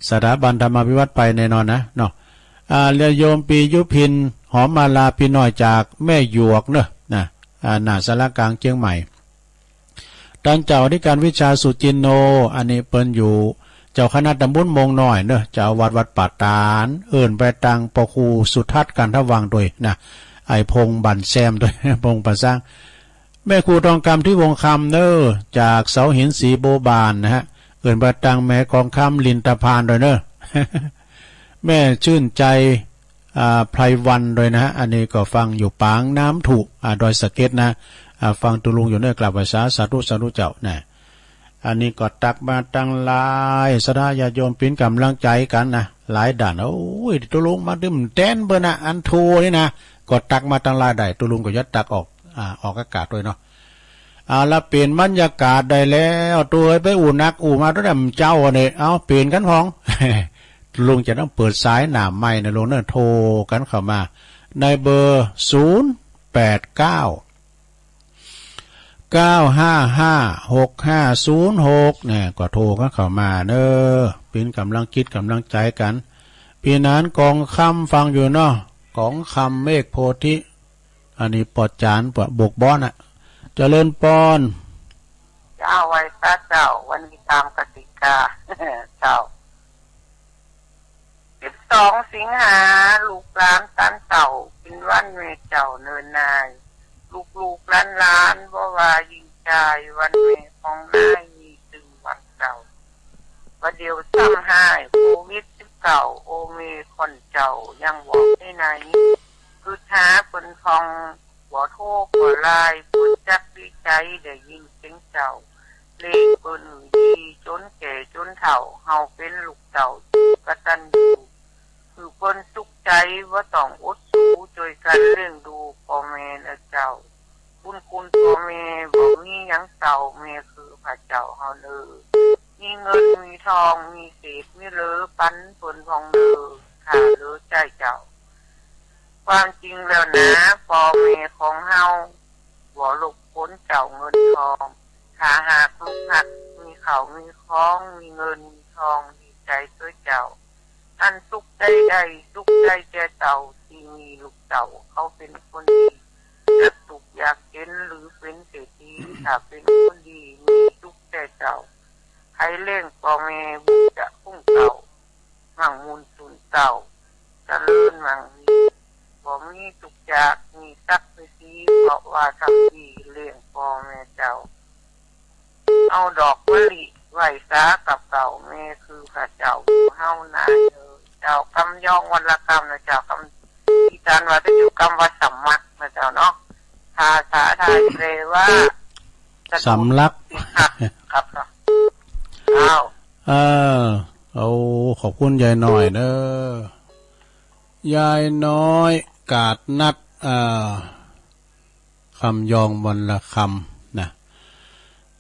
สถาบันธรรมวิวัฒน์ไปแน่นอนนะเนาะเรือโยมปียุพินหอมมาลาพี่น้อยจากแม่หยวกเนอะนะหน้าสารกลางเชียงใหม่ท่านเจ้าอธิการวิชาสุจินโนอันนี้เปิ้นอยู่เจ้าคณะตำบลมงน้อยเนอะเจ้าวัดป่าตานเอิ่นไปตังปอคูสุทัศน์กันทวังโดยนะ ไอพงบันแซมด้วย พงปันสร้างแม่ครูทองคำที่วงคำเนอจากเสาหินสีโบบานนะฮะเอื่นประตังแม่กองคำลินตะพานด้วยเนอ แม่ชื่นใจไพรวันโดยนะฮะอันนี้ก็ฟังอยู่ปางน้ำถูกดอยสะเก็ดนะฟังตุลุงอยู่เนอกลับภาษาสาธุสาธุเจ้านะอันนี้ก็ตักมาตั้งหลายสดาญาโยมปิ้นกำลังใจกันนะหลายด่านโอ้ยตุลุงมาดื่มแตนเบอร์นะอันโทนี่นะก็ตักมาตั้งหลายได้ตุลุงก็ยัดตักออกอากาศด้วยเนาะแล้วเปลี่ยนบรรยากาศได้แล้วตัวไปอู่นักอู่มาตั้งแต่เจ้าเนี่ยเอาเปลี่ยนกันพ้อง ลุงจะต้องเปิดสายหนาไม้ในลุงเนี่ยโทรกันเข้ามาในเบอร์0899556506เนี่ยก็โทรกันเข้ามาเนอเป็นกำลังคิดกำลังใจกันพี่นั้นกองคำฟังอยู่เนาะกองคำเมฆโพธิอันนี้ปอดจานปอดบกบ้อนอะเจริญปอนเจ้าไว้ซะเจ้าวันนี้ตามกติกา เจ้า12 สิงหาลูกหลานตันเต่าเป็นวันเมเจ้าเนินนายลูกหลานบ่ว่ายิ่งใจวันเมของนายมีตึงวันเก่าว่าเดียวซ้ำหายโควิด19โอเมคนเจ้ายังบอกให้ไหนคือท้าคนทองบ่โทษบ่ลายพูดจักดีใจได้ยินเสียงเจ้าเลขเปิ้นดีจนแก่จนเฒ่าเฮาเป็นลูกเต่ากตัญญูคือเปิ้นสุขใจว่าต้องอดสู้ช่วยกันเลี้ยงดูพ่อแม่และเจ้าคุณพ่อแม่บ่มีหยังเต่าแม่คือพระเจ้าเฮาเด้อมีเงินมีทองมีเศษมีเหลือปันเปิ้นของเด้อข้าเหลือใจเจ้าความจริงแล้วนะพ่อแม่ของเฮาบ่หลบพ้นเจ้าเงินทองถ้าหากลูกหักมีเขามีของมีเงินมีทองดีใจด้วยเจ้าอันสุขใจใดสุขใจแก่เจ้าที่มีลูกเจ้าเขาเป็นคนดีอยากสุขอยากเห็นหรือเป็นเศรษฐีถ้าเป็นคนดีมีสุขใจเจ้าใครเล่งพ่อแม่บุญจะพุ่งเจ้ามั่งมูลสุนเจ้าจะเลื่อนมั่งมีบ่มีทุกอย่างมีสักมีสีเพราะว่าทำดีเลี้ยงพ่อแม่เจ้าเอาดอกมะลิไหว้สากับเก่าแม่คือพระเจ้าเฮานายเจ้ากำย่องวันละกรรมนะเจ้ากำที่จานว่าจะอยู่กรรมว่าสัมมักนะเจ้าเนาะภาษาไทยเรียกว่าสำลักครับอ้าวเอาขอบคุณยายน้อยเด้อยายน้อยกาดนัดคำยองวันละคำนะ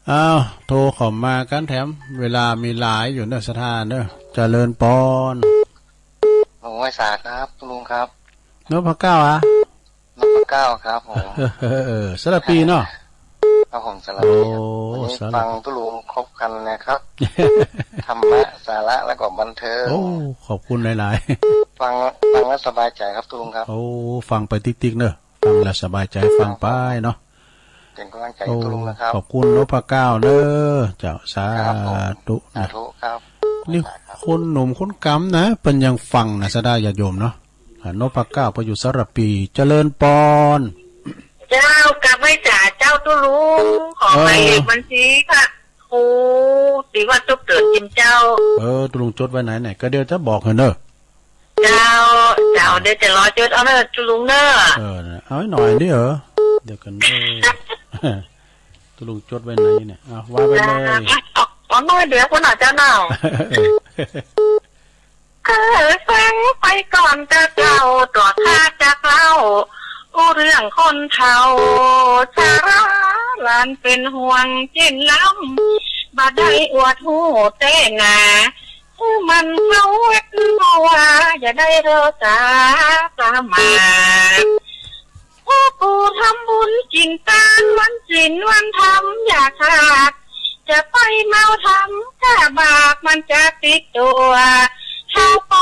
อ้าวโทรเข้ามากันแถมเวลามีหลายอยู่เนอะสถานเนอะเจริญปอนโอ้ยสาครับลุงครับนพเก้าอะนพเก้าครับผมสระปีเนาะครับผมสระปีวันนี้ฟังตุลุงครบกันนะครับธรรมะสาระและก็บันเทิงโอ้ขอบคุณหลายๆฟังแล้วสบายใจครับตุลุงครับโอ้ฟังไปติ๊กๆเนอะฟังแล้วสบายใจฟังไปเนาะเป็นกำลังใจตุลุงนะครับขอบคุณนพเก้าเนอะเจ้าสาธุสาธุครับนี่คนหนุ่มคนกำนะเป็นยังฟังนะสดาญาโยมเนาะนพเก้าไปอยู่สระปีเจริญปอนเจ้ากลับไม่จ่าเจ้าตุลุงขอไปบัญชีค่ะโอ้ดีว่าตุ๊กเกิดจิมเจ้าตุลุงจดไว้ไหนก็เดี๋ยวจะบอกเนอะเจ้าเดี๋ยวจะรอจดเอาเนอะตุลุงเนอะเอาหน่อยดิเดี๋ยวกันตุลุงจดไว้ไหนเนี่ยว่าไปเลยน้อยเดี๋ยวคนอาจจะเน่าเคยฟังไปก่อนจะเจ้าตัวข้าจะเล่าเรื่องคนเฒ่าชาราหลานเป็นห่วงเจ็นล้ำบาได้อวดหูเต้งามันเขาเว็บว่าอย่าได้เรอสาประมาทพ่อปู่ทำบุญกินตาลวันศีลวันธรรมอย่าขาดจะไปเมาทำถ้าบาปมันจะติดตัวถ้าไป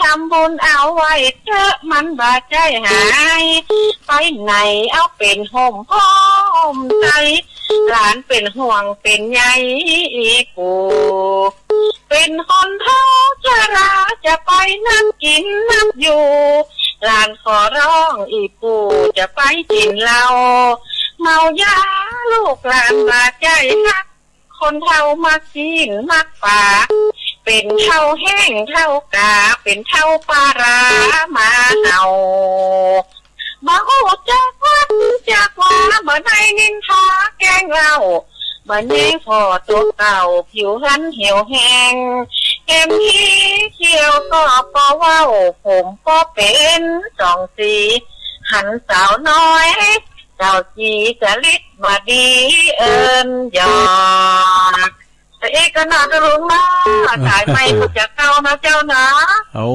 ทำบุญเอาไว้เถอะมันบาดใจหายไปไหนเอาเป็นห่มพ้อมใจหลานเป็นห่วงเป็นใยปู่เป็นคนเฒ่าชราจะไปนั่งกินนั่งอยู่หลานขอร้องอีปู่ จะไปกินเหล้าเมายาลูกหลานมาใจรักคนเท่ามักกินมักปากเป็นเท่าแห้งเท่ากาเป็นเท่าปลาร้ามาเห่าบ่ฮู้จักวัดจักว่าบ่ได้นินทาแกล้งเล่าบ่แย่งพอตัวเก่าผิวพรรณเหี่ยวแห้งเอ็มที่เขียวก็พอเว้าผมก็เป็นสองสีหันสาวน้อยเจ้าจีกะลิดบ่ดีเอิ้นยอมแต่เอกนาตรุงนะสายไปก็จะเก่านะเจ้านะ เอา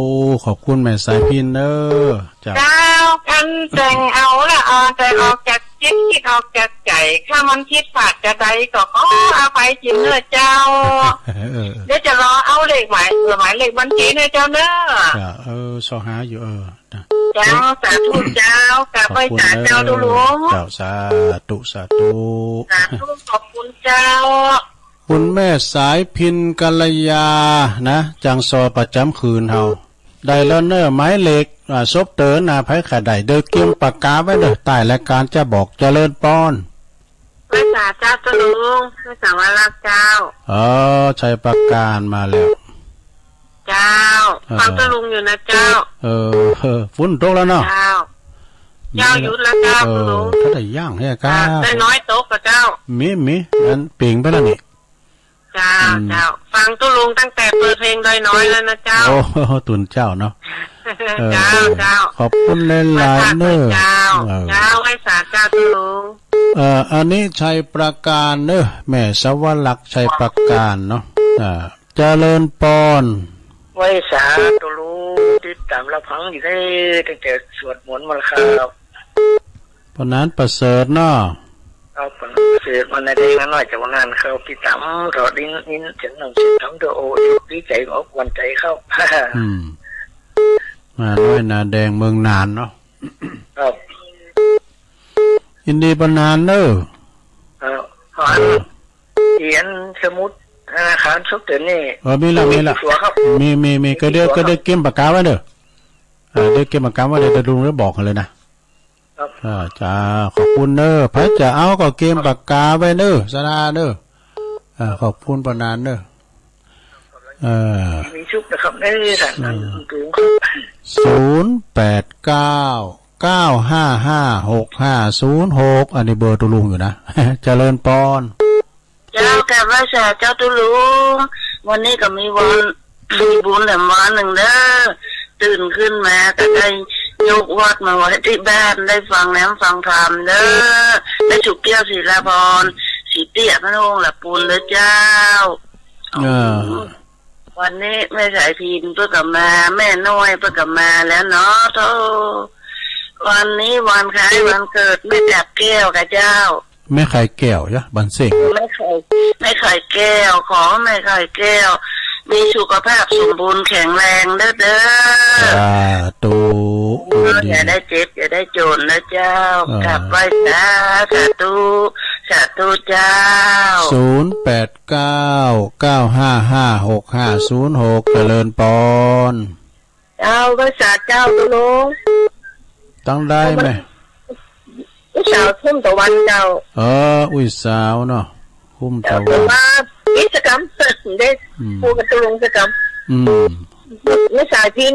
ขอบคุณแม่สายพินเด้อจ้า เจ้ากันแต่งเอาละแต่ออกจากจิตคิดออกจากใจถ้ามันคิดฝาดจะใดก็ขอเอาไปจิมเนื้อเจ้าเดี๋ยวจะรอเอาเลขหมายเลขบัญชีเนื้อเจ้าเน้อจ้าสอหาอยู่จ้า เจ้าสาธุเจ้ากลับไปสาเจ้าดูหลวง เจ้าสาธุสาธุ สาธุขอบคุณเจ้าคุณแม่สายพินกัลยานะจังซอประจำคืนเฮาได้แล้วเนอไม้เหล็กซบเตอหน้าไผขาได้เด้อเกียมปากกาไว้เด้อใต้รายการจะบอกเจริญป้อนไปสาเจ้าตะลุงไปสาวรักเจ้าใช้ปากกามาแล้วเจ้าฟังตะลุงอยู่นะเจ้าฝุ่นตกแล้วเนาะเจ้าหยุดแล้วเจ้าตะลุงถ้าได้ย่างให้กาได้น้อยตกกับเจ้ามีอันเปลี่ยนไปแล้วนี่เจ้าฟังตุลุงตั้งแต่เปิดเพลงโดยน้อยแล้วนะเจ้าโอ้ตุนเจ้าเนาะเจ้าขอบคุณหลายๆเนอเจ้าให้สาเจ้าตุลุงอันนี้ชัยประการเนอแม่สวรรค์ชัยประการเนาะเจริญปอนไว้สาตุลุงติดตามรับฟังอยู่ได้ตั้งแต่สวดมนต์มาครับเพราะนั้นประเสริฐเนาะเอาผลเสียมันในเด้งน้อยจากวันนั้นเขาพี่ตั้มรอดิ้นฉันนั่งเสียทำตัวโอ้ดีใจออกวันใจเข้ามาน้อยนาแดงเมืองนานเนาะครับยินดีปนานเนอะขอเขียนสมุดธนาคารชุกเตือนนี่มีละมีก็เดี๋ยวเก็บปากกาไว้เด้อเดี๋ยวเก็บปากกาไว้เดี๋ยวลุงจะบอกกันเลยนะจ้าขอบคุณเนอพระจะเอาก็เกมปากกาไว้เนอสนาเนอขอบคุณปนานเนอมีชุบนะครับได้สั่ง089555656อันนี้เบอร์ตุลุงอยู่นะเจริญปอนเจ้าแก่ว่าเจ้าตุลุงวันนี้ก็มีวันมีบุญแหลมวันหนึ่งเด้อตื่นขึ้นมาก็ได้ยกวัดมาไว้ที่บ้านได้ฟังแหลมฟังธรรมเด้อได้ฉุกเกี้ยวศิลาพรสีเตี้ยพระองค์หลับปูนเด้อเจ้าวันนี้แม่สายพินเพื่อกับมาแม่น้อยเพื่อกับมาแล้วเนาะโธ่วันนี้วันคล้ายวันเกิดแม่จับแก้วกับเจ้าแม่ไข่แก้วจ้ะบันเสกไม่ไข่แก้วขอแม่ไข่แก้วมีสุขภาพสมบูรณ์แข็งแรงเด้อตูอย่าได้เจ็บอย่าได้จนนะเจ้ากลับไปจ้าสาธุเจ้า0899555656เจริญปอนเจ้าก็สาเจ้าตุลุงต้องได้ไหมอุ้ยสาวทุ่มตะวันเจ้าอุ้ยสาวเนาะทุ่มตะวันกิจกรรมได้พูดกับตุลุงกิจกรรมไม่สายพิน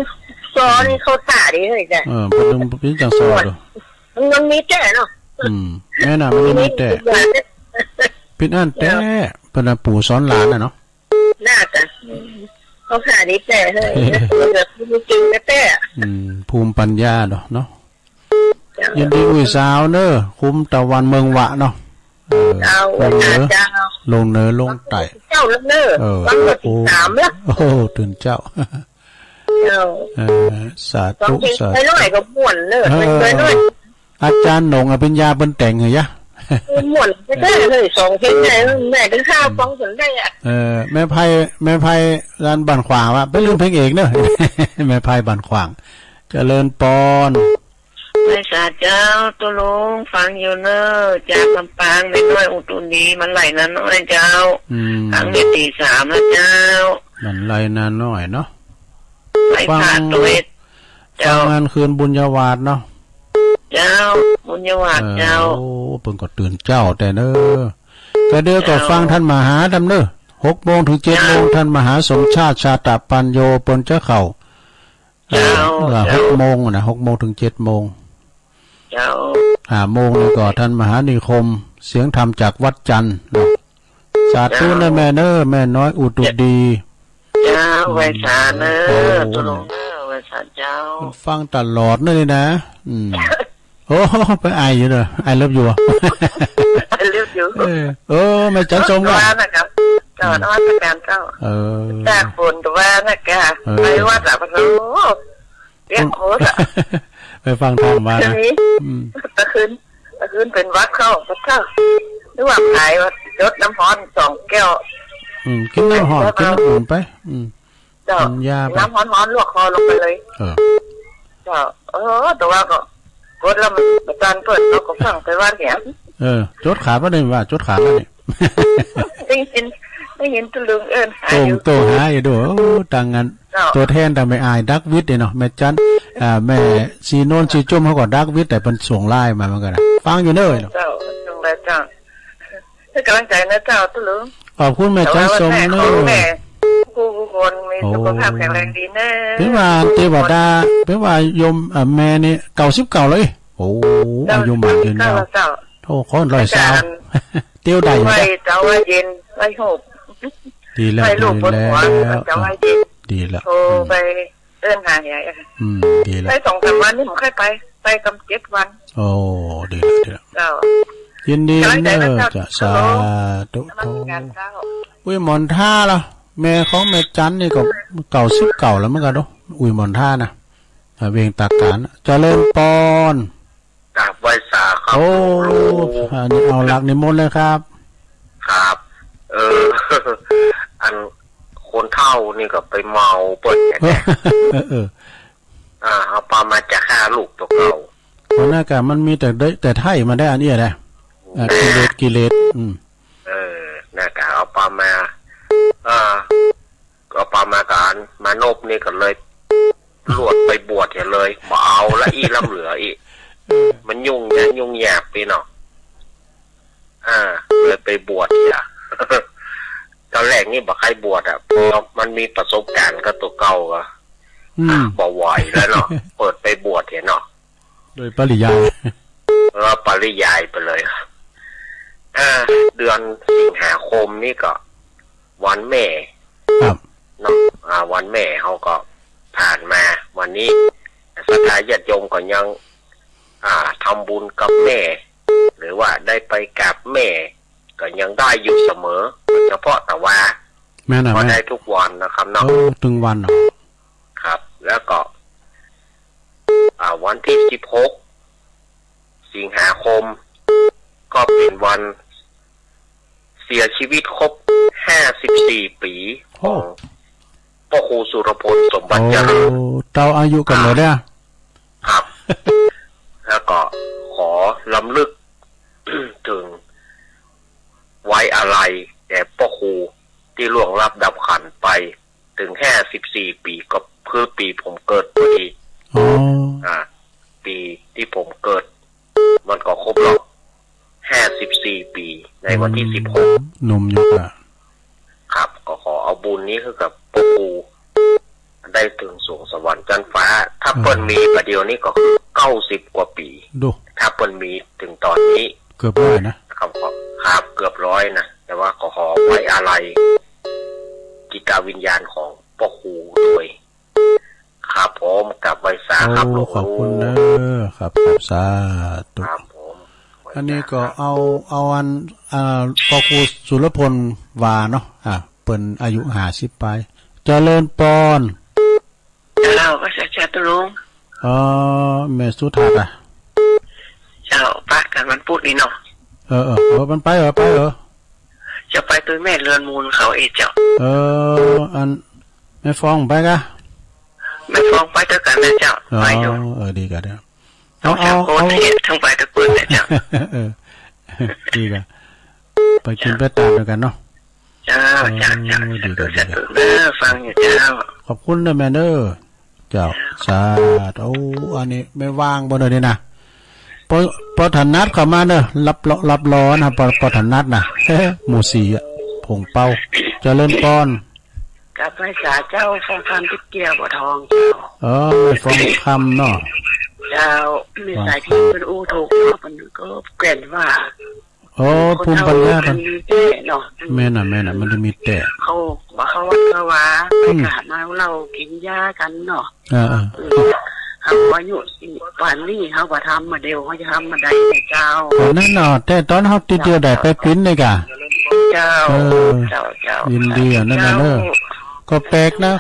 ซอนี่เขาถ่าดีเลยจ้ะเป็นจังซอดูมันมีแต่เนาะแม่น่ะมันมีแต่เป็นอันแต่เป็นปู่สอนหลานน่ะเนาะน่าจะเขาถ่าดีแต่เฮ้ยแบบจริงแต่ภูมิปัญญาเนาะยินดีอุ้ยสาวเนอะคุ้มตะวันเมืองวะเนาะลงเนื้อลงไตเจ้าเนอะวันที่3แล้วโอ้ตื่นเจ้าสาธุสาธุน้อยก็ม่วนเนอะน้อยอาจารย์หนงอภิญญาเป็นแต่งเหรอยะม่วนไม่ได้เลย2เพลงได้แม่ถึงข้าวฟังถึงได้แม่ไพ่ร้านบ้านขวางว่ะเป็นเรื่องเพลงเอกเนอะแม่ไพ่บ้านขวางเจริญปอนไม่สาเจ้าตุลุงฟังอยู่เนอะจากลำปางไม่น้อยอุตุนีมันไหลนั้นน้อยเจ้าครั้งนี้ตี3แล้วเจ้ามันไหลนั้นน้อยเนาะไปผ่านตัวเจ้างานคืนบุญญาวาสเนาะ เจ้าบุญยวัดเจ้าโอ้เพิ่นก็ตื่นเจ้าแต่เด้อก็เด้อก็ฟังท่านมหาดำเด้อ6 โมงถึง 7 โมงท่านมหาสมชาติชาตปัญโยปนจะเข้า6 โมงนะ6 โมงถึง 7 โมงเจ้า5 โมงนี่ก็ท่านมหานิคมเสียงธรรมจากวัดจันทร์เนาะสาธุนะแม่เด้อแม่น้อยอุตุดีเจ้าไว้สาเด้อตุลงเด้อไว้สาเจ้าฟังตลอดเลยนะโอ้ไปไออยู่เด้อไอเลิฟอยู่ไอเลิฟอยู่แม่จันทร์ชมว่านะครับเจ้านวัตการเจ้าจากฝนตัวนะแกไปวัดอะพระโธเรียกโคตรไปฟังธรรมมานะตะคืนเป็นวัดเข้าหรือว่าขายว่ายดน้ำฮ้อน2 แก้วกินน้ำฮ้อนกินน้ำอุ่นไปเจ้าน้ำฮ้อนลวกคอลงไปเลยเจ้าแต่ว่าก็กดแล้วมันประจานเปิดเราก็ฟังไปว่าแหมจดขาบ่ได้ว่าจดขาบ่ได้ได้เห็นตุลุงเอิ้นหาอยู่โตหาอยู่ด้วยต่างกันตัวแทนแต่ไม่อายดักวิทย์เนาะแม่จันแม่ซีโนนซีจุ่มเขาก็ดักวิทย์แต่เป็นส่งไล่มาเหมือนกันฟังอยู่เด้อเจ้าส่งไลน์เจ้าให้กำลังใจนะเจ้าตุลุงขอบคุณแม่จันสมเด้อผู้คนมีสุขภาพแข็งแรงดีนะเป็นว่าเทวดาเป็นว่ายมแม่นี่99เลยโอ้อายุมากเกินแล้วโทษคน120เตี้ยวใดไว้เจ้าไว้เย็นไว้หุบดีแล้วดีแล้วโทรไปเอิ้นหาใหญ่ดีแล้วไป2-3 วันนี่ผมค่อยไปกำ7 วันโอ้ดีแล้วยินดีเด้อจะสาธุอุ้ยหมอนท่าล่ะแม่ของแม่จันนี่ก็99แล้วเหมือนกันเนาะอุ้ยหมอนท่านะเวียงตากการเจริญปอนกราบไหว้สาครับโอ้อันนี้เอาหลักนิมนต์เลยครับครับอันคนเฒ่านี่ก็ไปเมาเปิดแก่เอาปลามาจะฆ่าลูกตัวเก่าเพราะหน้ากามันมีแต่ไทยมาได้อันนี้แหละกิเลสหน้ากาเอาปลามาเอาปลามาการมานบนี่ก็เลยลวดไปบวชอย่างเลยบ่เอาละอีล้ำเหลืออีมันยุ่งแยบไปเนาะเลยไปบวชจ้ะตอนแรกนี่บอกใครบวชพอมันมีประสบการณ์กับตัวเก่าก็บ่ไหวแล้วเนาะเปิดไปบวชเนาะโดยปริยายปริยายไปเลยเดือนสิงหาคมนี่ก็วันแม่ครับวันแม่เขาก็ผ่านมาวันนี้ศรัทธาญาติโยมก็ยังทำบุญกับแม่หรือว่าได้ไปกราบแม่ก็ยังได้อยู่เสมอเฉพาะแต่ว่าพอได้ทุกวันนะครับเนาะถึงวันครับแล้วก็วันที่16 สิงหาคมก็เป็นวันเสียชีวิตครบ54 ปีของพ่อครูสุรพลสมบัติเจริญเต่าอายุกันเลยเนี่ยครับแล้วก็ขอรำลึกถึงไว้อะไรแต่พ่อครูที่ล่วงลับดับขันไปถึง54 ปีก็คือปีผมเกิดพอดีปีที่ผมเกิดมันก็ครบรอบ54 ปีในวันที่16หนุ่มอยู่ครับก็ขอเอาบุญนี้คือกับพ่อครูได้ถึงสูงสวรรค์จันฟ้าถ้าเปิ้นมีประเดี๋ยวนี้ก็คือ90 กว่าปีถ้าเปิ้นมีถึงตอนนี้เกือบ100นะครับเกือบ100นะแต่ว่าก็ขอไว้อะไรจิตวิญญาณของพ่อครูด้วยครับผมกับไว้สาครับหลวงขอบคุณนะครับสาธุครับผมอันนี้ก็เอาอันพ่อครูสุรพลวาเนาะเปิ้นอายุ50ไปเจริญปอนเราก็จะตุลุงแม่สุทัศน์เจ้าปะกันมันพูดนี่เนาะมันไปจะไปตัวแม่เรือนมูลเขาเจ้าอันแม่ฟองไปกะแม่ฟองไปด้วยกันนะเจ้าไปอยู่ดีกันเด้อเอาทั้งไปตะปืนเจ้าดีกันไปกินไปตามด้วยกันเนาะเจ้าดีฟังอยู่เจ้าขอบคุณนะแม่เด้อเจ้าสาธุอันนี้ไม่ว่างบ่ได้นี่นะ ปอถนัดเข้ามาเนอะรับรอนะปอถนัดนะหมู่สี่อ่ะผงเป้าเจริญปอน กับพระสาเจ้าฟองคำทิพย์เกียวบัวทองเจ้า ไม่ฟ้องคำเนาะ เจ้ามีสายที่เป็นอู้ถูกเนาะมันก็แก่นว่า ภูมิปัญญา มันมีเต้เนาะ แม่น่ะมันจะมีแต่ เขาว่าเขาวัดเขาว่าไปกาดมาเรากินยากันเนาะเขาอายุป่านนี้เขาว่าทำมาเดียวเขาจะทำมาได้เจ้า นั่นเนาะแต่ตอนเขาติดเดียวได้ไปปิ้นเลยกะ เจ้า ยินดีอ่ะนั่นน่ะเนอะก็แปลกนะ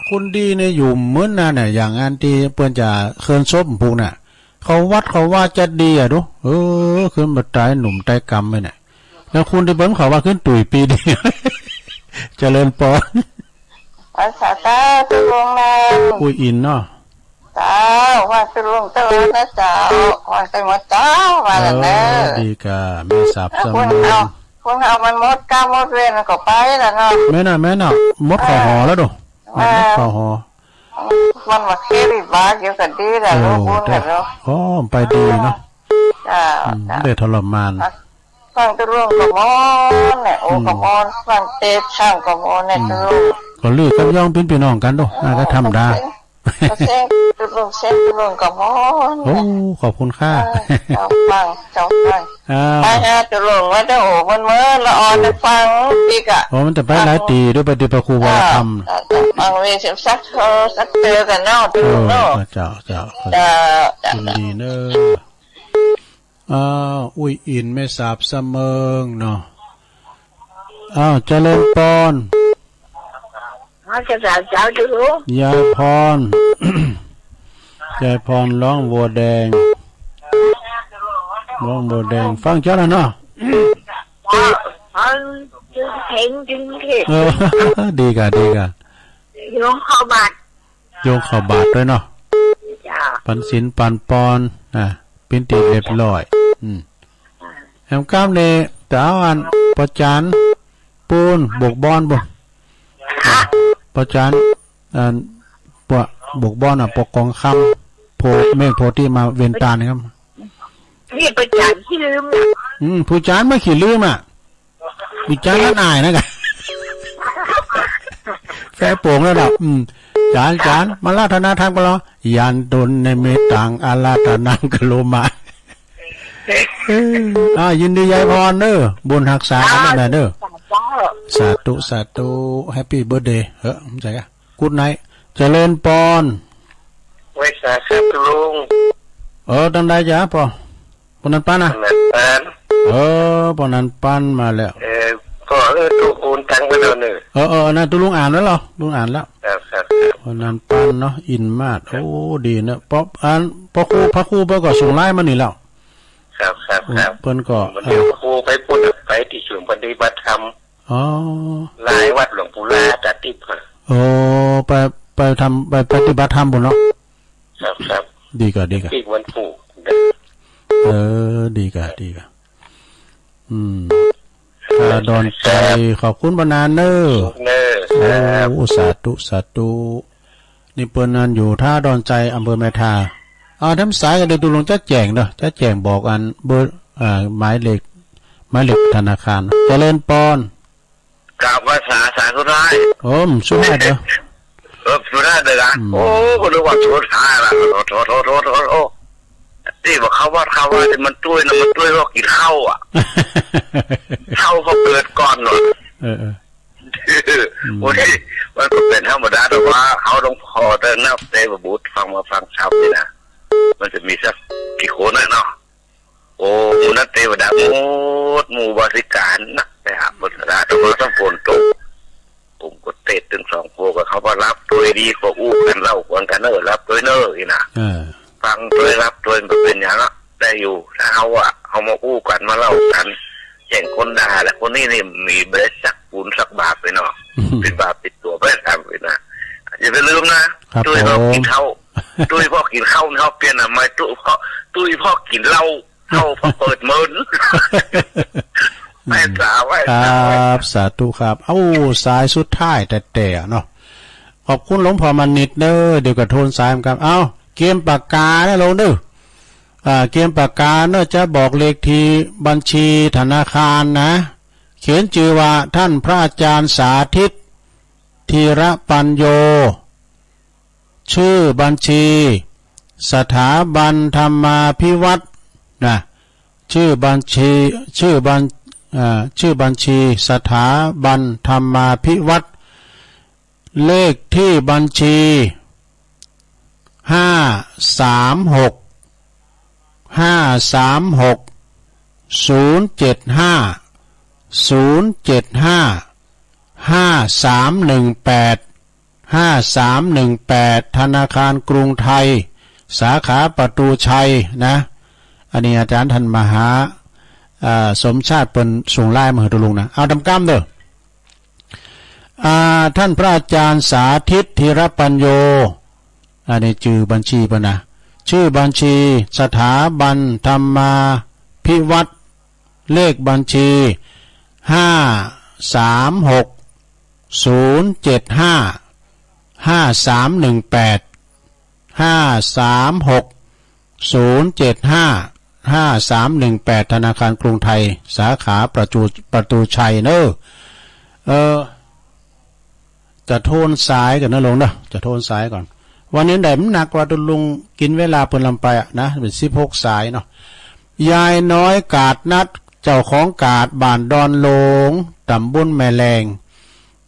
คุณดีเนี่ยอยู่เหมือนน่ะเนี่ยอย่างงานที่เปิ้นจะเคินซบพวกน่ะเขาวัดเขาว่าจะดีอ่ะดูขึ้นมาตายหนุ่มตายกรรมไปเนี่ยแล้วคุณที่เปิ้นเขาว่าขึ้นตุ๋ยปีเดียวเจริญปอน ภาษาเจ้าตุลงนาง คุยอินเนาะ เจ้าว่าตุลงเจ้านะเจ้าว่าแต่หมดเจ้าว่าแล้วนะ ดีกะไม่สับสม คุณเอามันหมดกาหมดเวรก็ไปแล้วเนาะ แม่น่ะมดขอหอแล้วดูมดขอหอ มันมาเครีบาเกี่ยวกับดีแหละลูกบุญแหละลูก ไปดีเนาะ จ้า ได้ทรมาน ฟังตุลงกับมอนเนี่ยโอ้กับมอนฟังเตะช่างกับมอนเนี่ยตุลง ก็ลือกับย่องเป็นพี่น้องกันดูก็ทำได้เส้นตุลงกับมอน ขอบคุณค่า เจ้าฟังไปตุลงว่าจะโอ้มันเมื่อละอ่อนได้ฟังปีกะมันจะไปหลายตีด้วยปฏิปครูวาธรรมฟังเวชสักเจอกันเนาะตุลงเนาะเจ้าดีเนอะอุ้ยอินไม่สาบเสมิงเนาะเจริญปอนจะสาวเจ้าตุลงยายพร ยายพรร้องบัวแดงฟังเจ้าแล้วเนาะเห็นจริงดีกะโยงเข้าบาทด้วยเนาะปันศิลปันปอนเป็นตีเรียบร้อยแอมก้ามเลยแต่อันประจานปูนบกบอนบ่ประจานปะบกบอนปกกองคำโพเมฆโพที่มาเวียนตานะครับนี่ประจานที่ลืมผู้จานไม่ขี้ลืมผู้จานนั่นอายนะกันแฝงโป่งแล้วดับจานมาลาธนาทางก็รอยานตนในเมตังอาลาธนังกโลมายินดียายพรเด้อบุญหักษากันได้เด้อสาธุแฮปปี้เบิร์ธเดย์ใจกะกูดไนท์เจริญปอนไว้สาครับลุงตั้งได้จ้ะปอนันปันปอนันปันมาแล้วก็ตุกอูนตั้งไปแล้วเนี่ยนั่นตุลุงอ่านแล้วเหรอลุงอ่านแล้วครับปอนันปันเนาะอินมาดดีนะพระครูเปิ้นก็ส่งไลน์มานี่แล้วครับเปิ้นก็เดี๋ยวครูไปพูดไปที่ศูนย์ปฏิบัติธรรมหลายวัดหลวงปู่ลาจัดทิพย์ไปทำไปปฏิบัติธรรมบุญเนาะครับดีกะที่วันปู่ดีกะดอนใจขอบคุณบรรณาเนอสาธุนี่เปิ้นนั่นอยู่ท่าดอนใจอำเภอแม่ทาทำสายกันเดี๋ยวดูลงจะแจงเด้อจะแจงบอกอันเบอร์หมายเลขธนาคารเจริญปอนกราบภาษาสุดท้ายสุดท้ายเด้อสุดท้ายเด้อก็รู้ว่าสุดท้ายละโทที่บอกเขาว่ามันตุ้ยว่ากินข้าวข้าวเขาเกิดก่อนหน่อยโอ้ยมันก็เป็นธรรมดาแต่ว่าเขาต้องพอเดินนับเตะบูธฟังชาวนี่นะมันจะมีสักกี่คนเนาะมูนัตเตวดามูบริการนะไปหาบริการแต่ว่าต้องฝนตกผมก็เตะถึง2 โพกับเขาว่ารับตัวดีกว่าอู้กันเล่ากันรับตัวอีนะฟังตัวรับตัวเป็นอย่างนั้นได้อยู่ถ้าเขามาอู้กันมาเล่ากันแย่งคนด่าและคนนี้นี่มีเบสสักปูนสักบาปไปเนาะเป็นบาปติดตัวไปตามไปนะอย่าไปลืมนะตุ้ยพ่อกินข้าวเขาเปลี่ยนไม่ตุ้ยพ่อกินเหล้าเข้าพ่อเปิดมือไม่สาวไว้ครับสาธุครับสายสุดท้ายแต่เนาะขอบคุณหลวงพ่อมานิดเด้อเดี๋ยวกระโทนสายกันเกมปากกาได้ลงเด้อ เกมปากกาเนอะจะบอกเลขที่บัญชีธนาคารนะเขียนชื่อว่าท่านพระอาจารย์สาธิตธีระปัญโยชื่อบัญชีสถาบันธรรมาภิวัตรนะชื่อบัญชีสถาบันธรรมาภิวัตรเลขที่บัญชี536 5318 ธนาคารกรุงไทยสาขาประตูชัยนะอันนี้อาจารย์ท่านมหาสมชาติเป็นส่งไล่มาให้ตุลุงนะเอาทำกล้ามเด้อท่านพระอาจารย์สาธิตธีรปัญโยอันนี้ชื่อบัญชีปะนะชื่อบัญชีสถาบันธรรมาภิวัตรเลขบัญชี536-075-5318 ธนาคารกรุงไทยสาขาประตูชัยเนอะจะโทนสายกันนะลงเนอะจะโทนสายก่อนวันนี้ได้มันหนักกว่าตุลุงกินเวลาเพิ่นลำไปนะเป็น16สายเนาะยายน้อยกาดนัดเจ้าของกาดบ้านดอนโลงตำบลแม่แรง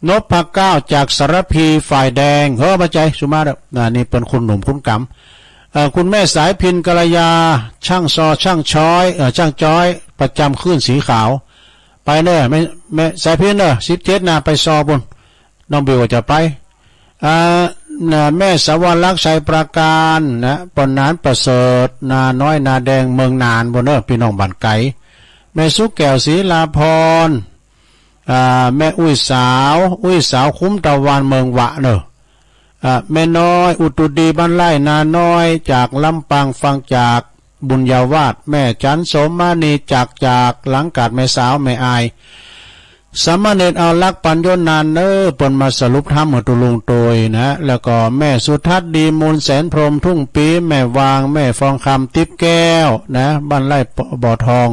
นพเก้าจากสารพีฝ่ายแดงมาใจสุมาเด้อนี่เป็นคุณหนุ่มคุณกำคุณแม่สายพินกัลยาช่างช่างจ้อยประจำคลื่นสีขาวไปเด้อแม่สายพินเด้อ17นะไปซอบนน้องบิวจะไปแม่สวรรค์ชัยประการนะปนนานประเสริฐนาน้อยนาแดงเมืองนานบนพี่น้องบ้านไก่แม่สุกแก้วศรีลาพรแม่อุ้ยสาวคุ้มตะวันเมืองวะเนอะแม่น้อยอุตุดีบ้านไร่นาน้อยจากลำปางฟังจากบุญญาวาสแม่จันโสมานีจากหลังกาดแม่สาวแม่อายสามเณรเอาลักปัญญนานปนมาสรุปธรรมตุลุงโตยนะแล้วก็แม่สุทัศน์ดีมูลแสนพรหมทุ่งปีแม่วางแม่ฟองคำติ๊บแก้วนะบ้านไร่บ่อทอง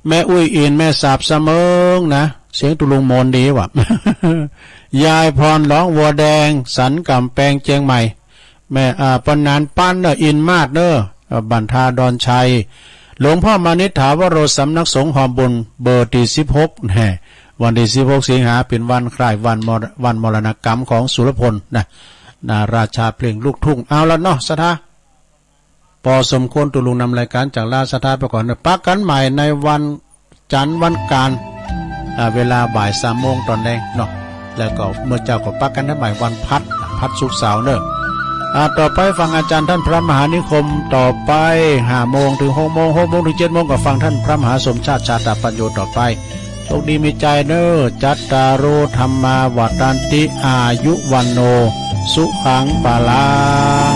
แม่อุ้ยอินแม่สาบเสมิงนะเสียงตุลุงโมนดีว่ะ ยายพรร้องวัวแดงสันกำแปงเจียงใหม่แม่ปนนานปั้นอินมาดบันทาดอนชัยหลวงพ่อมานิษฐาวโรสำนักสงฆ์หอมบุญเบอร์ที่16วันที่16สิงหาเป็นวันคล้ายวันมรณกรรมของสุรพลนะราชาเพลงลูกทุ่งเอาละเนาะสถาพอสมควรตุลุงนำรายการจากลาสถาไปก่อนปักกันใหม่ในวันจันทร์วันการเวลาบ่าย3 โมงตอนแดงเนาะแล้วก็เมื่อเจ้าก็ปักกันได้ใหม่วันพัดศุกร์เสาร์เนอะต่อไปฟังอาจารย์ท่านพระมหานิคมต่อไป5 โมงถึง6 โมง6 โมงถึง7 โมงก็ฟังท่านพระมหาสมชาติชาตปัญโยต่อไปโชคดีมีใจเนอจัตตารุธรรมาวัฏันติอายุวันโนสุขังปาลัง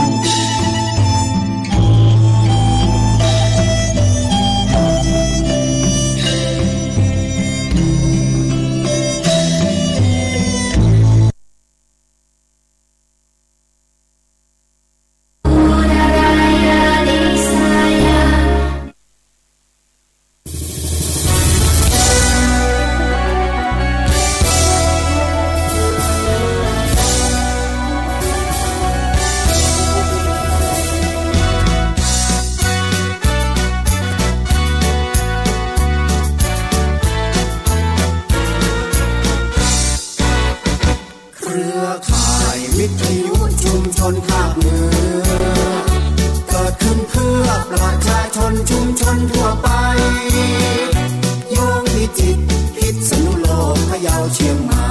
เชียงใหม่